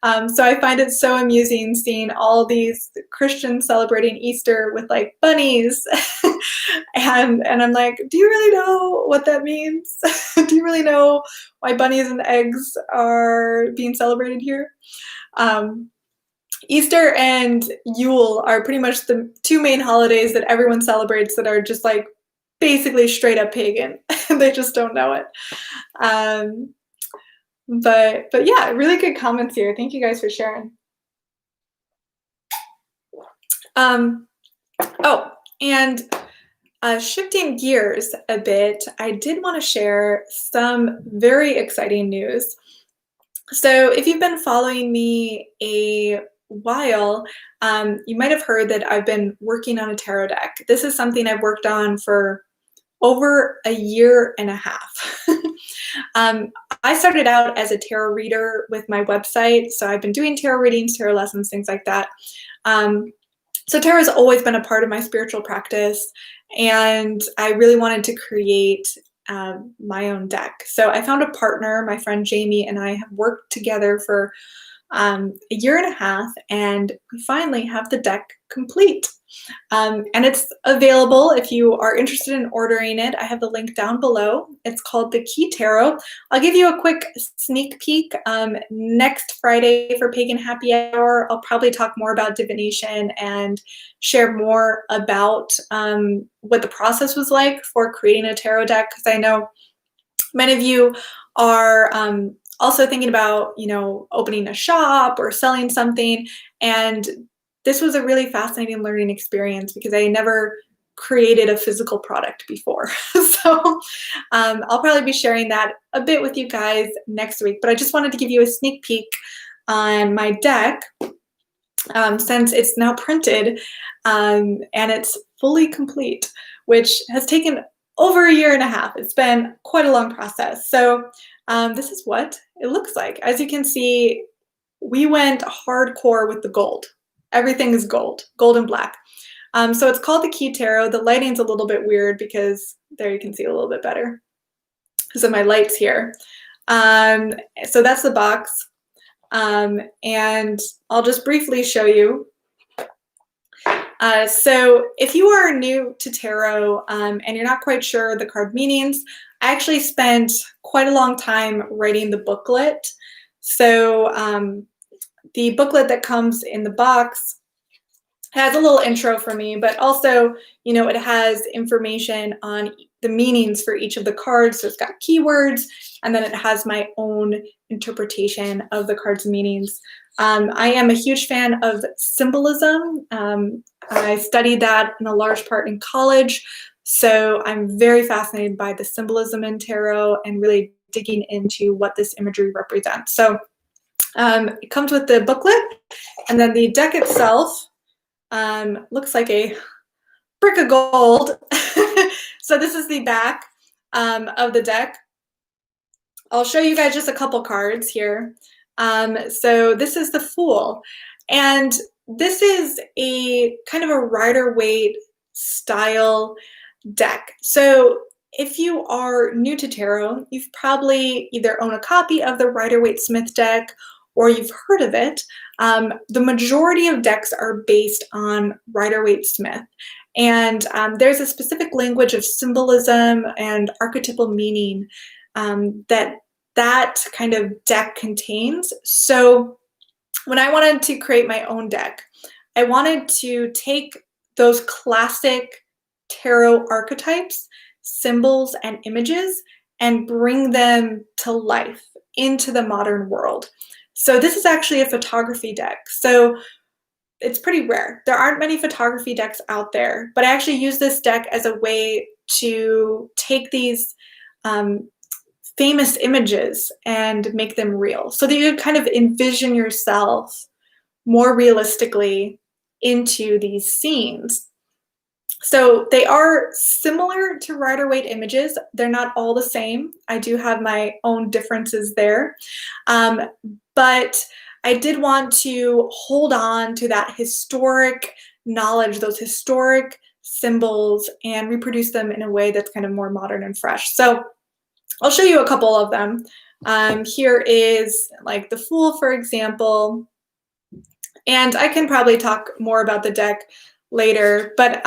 So I find it so amusing seeing all these Christians celebrating Easter with like bunnies. and I'm like, do you really know what that means? Do you really know why bunnies and eggs are being celebrated here? Easter and Yule are pretty much the two main holidays that everyone celebrates that are just like basically straight up pagan. They just don't know it. But yeah, really good comments here. Thank you guys for sharing. Oh, and shifting gears a bit, I did want to share some very exciting news. So if you've been following me a while, you might have heard that I've been working on a tarot deck. This is something I've worked on for over a year and a half. I started out as a tarot reader with my website, so I've been doing tarot readings, tarot lessons, things like that. So tarot has always been a part of my spiritual practice, and I really wanted to create my own deck. So I found a partner, my friend Jamie, and I have worked together for a year and a half, and we finally have the deck complete. And it's available if you are interested in ordering it. I have the link down below. It's called the Key Tarot. I'll give you a quick sneak peek. Next Friday for Pagan Happy Hour, I'll probably talk more about divination and share more about what the process was like for creating a tarot deck, because I know many of you are also thinking about, opening a shop or selling something, and this was a really fascinating learning experience because I never created a physical product before. So I'll probably be sharing that a bit with you guys next week, but I just wanted to give you a sneak peek on my deck since it's now printed and it's fully complete, which has taken over a year and a half. It's been quite a long process. So this is what it looks like. As you can see, we went hardcore with the gold. Everything is gold and black. So it's called the Key Tarot. The lighting's a little bit weird because there you can see a little bit better because of my lights here. So that's the box. And I'll just briefly show you. So if you are new to tarot and you're not quite sure the card meanings, I actually spent quite a long time writing the booklet. So the booklet that comes in the box has a little intro for me, but also, you know, it has information on the meanings for each of the cards. So it's got keywords, and then it has my own interpretation of the card's meanings. I am a huge fan of symbolism. I studied that in a large part in college, so I'm very fascinated by the symbolism in tarot and really digging into what this imagery represents. So it comes with the booklet, and then the deck itself looks like a brick of gold. So this is the back of the deck. I'll show you guys just a couple cards here. So this is the Fool, and this is a kind of a Rider-Waite style deck. So if you are new to tarot, you've probably either own a copy of the Rider-Waite Smith deck or you've heard of it. The majority of decks are based on Rider-Waite Smith. And there's a specific language of symbolism and archetypal meaning that kind of deck contains. So when I wanted to create my own deck, I wanted to take those classic tarot archetypes, symbols, and images and bring them to life into the modern world. So this is actually a photography deck. So it's pretty rare. There aren't many photography decks out there, but I actually use this deck as a way to take these famous images and make them real so that you kind of envision yourself more realistically into these scenes. So they are similar to Rider-Waite images. They're not all the same. I do have my own differences there. But I did want to hold on to that historic knowledge, those historic symbols, and reproduce them in a way that's kind of more modern and fresh. So I'll show you a couple of them. Here is like the Fool, for example. And I can probably talk more about the deck later, but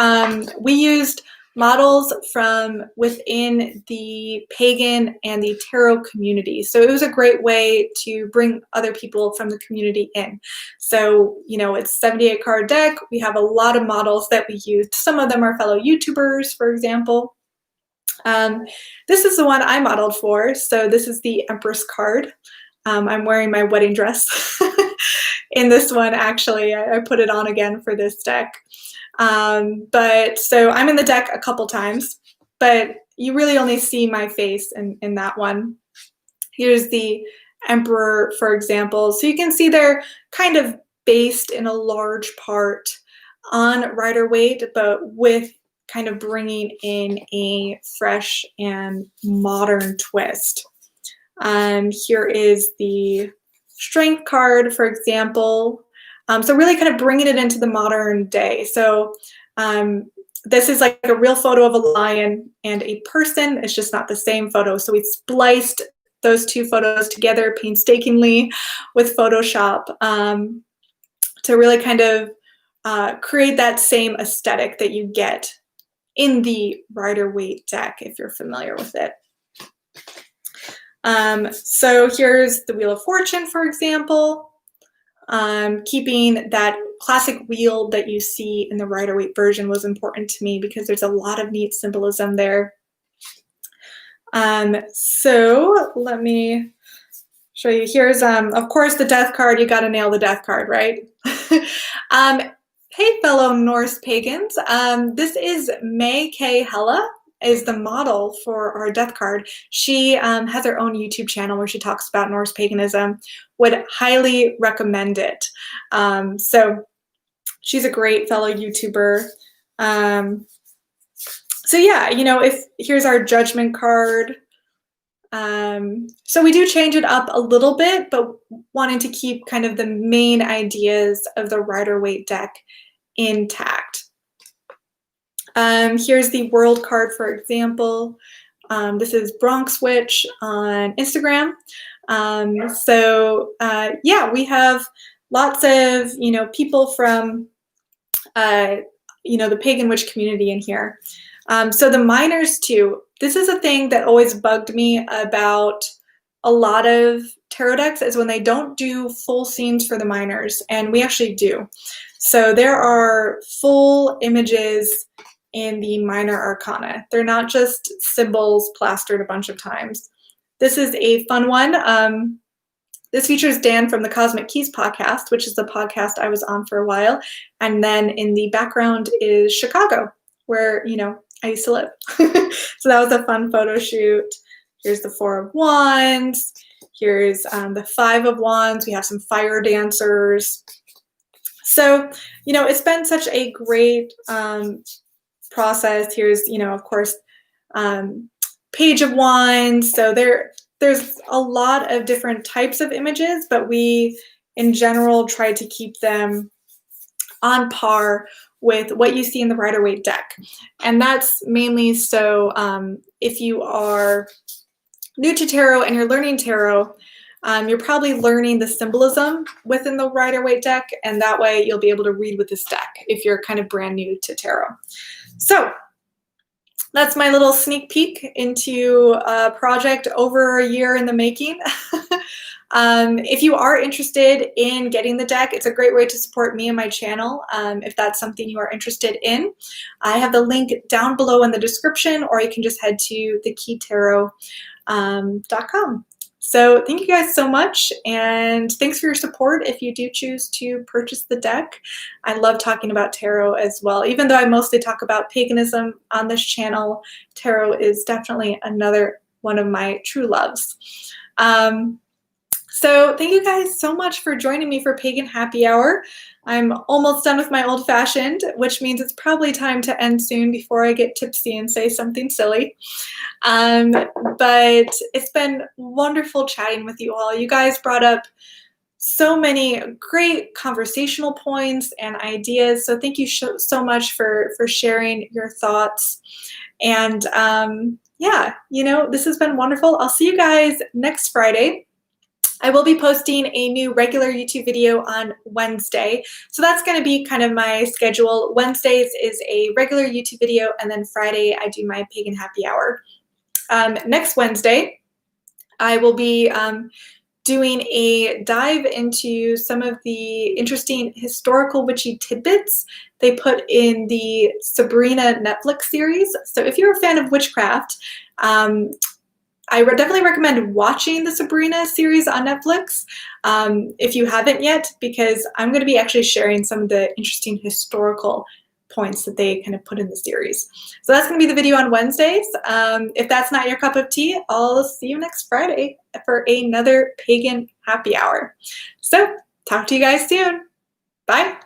we used models from within the Pagan and the tarot community. So it was a great way to bring other people from the community in. So, you know, it's a 78 card deck. We have a lot of models that we used. Some of them are fellow YouTubers, for example. This is the one I modeled for. So this is the Empress card. I'm wearing my wedding dress in this one, actually. I put it on again for this deck. But so I'm in the deck a couple times, but you really only see my face in that one. Here's the Emperor, for example. So you can see they're kind of based in a large part on Rider-Waite, but with kind of bringing in a fresh and modern twist. Here is the Strength card, for example. So really kind of bringing it into the modern day. So this is like a real photo of a lion and a person. It's just not the same photo. So we spliced those two photos together painstakingly with Photoshop to really kind of create that same aesthetic that you get in the Rider-Waite deck, if you're familiar with it. So here's the Wheel of Fortune, for example. Keeping that classic wheel that you see in the Rider-Waite version was important to me because there's a lot of neat symbolism there. So let me show you. Here's, of course, the Death card. You got to nail the Death card, right? Hey, fellow Norse pagans. This is May K. Hella, is the model for our Death card. She has her own YouTube channel where she talks about Norse paganism. Would highly recommend it. So she's a great fellow YouTuber. So yeah, if here's our judgment card. So we do change it up a little bit, but wanting to keep kind of the main ideas of the Rider-Waite deck intact. Here's the world card, for example. This is Bronx Witch on Instagram. Yeah, we have lots of, people from, the pagan witch community in here. So the minors too, this is a thing that always bugged me about a lot of tarot decks, is when they don't do full scenes for the minors, and we actually do. So there are full images in the minor arcana. They're not just symbols plastered a bunch of times. This is a fun one. This features Dan from the Cosmic Keys podcast, which is the podcast I was on for a while. And then in the background is Chicago, where, I used to live. So that was a fun photo shoot. Here's the 4 of Wands. Here's the 5 of Wands. We have some fire dancers. So, it's been such a great process. Here's, of course, Page of Wands. So there's a lot of different types of images, but we, in general, try to keep them on par with what you see in the Rider-Waite deck. And that's mainly so if you are new to tarot and you're learning tarot, you're probably learning the symbolism within the Rider-Waite deck, and that way you'll be able to read with this deck if you're kind of brand new to tarot. So that's my little sneak peek into a project over a year in the making. If you are interested in getting the deck, it's a great way to support me and my channel. If that's something you are interested in, I have the link down below in the description, or you can just head to thekeytarot.com. So thank you guys so much, and thanks for your support if you do choose to purchase the deck. I love talking about tarot as well. Even though I mostly talk about paganism on this channel, tarot is definitely another one of my true loves. So thank you guys so much for joining me for Pagan Happy Hour. I'm almost done with my old fashioned, which means it's probably time to end soon before I get tipsy and say something silly. But it's been wonderful chatting with you all. You guys brought up so many great conversational points and ideas. So thank you so much for sharing your thoughts. And yeah, this has been wonderful. I'll see you guys next Friday. I will be posting a new regular YouTube video on Wednesday. So that's going to be kind of my schedule. Wednesdays is a regular YouTube video, and then Friday I do my Pagan Happy Hour. Next Wednesday, I will be doing a dive into some of the interesting historical witchy tidbits they put in the Sabrina Netflix series. So if you're a fan of witchcraft, I definitely recommend watching the Sabrina series on Netflix if you haven't yet, because I'm going to be actually sharing some of the interesting historical points that they kind of put in the series. So that's going to be the video on Wednesdays. If that's not your cup of tea, I'll see you next Friday for another Pagan Happy Hour. So talk to you guys soon. Bye.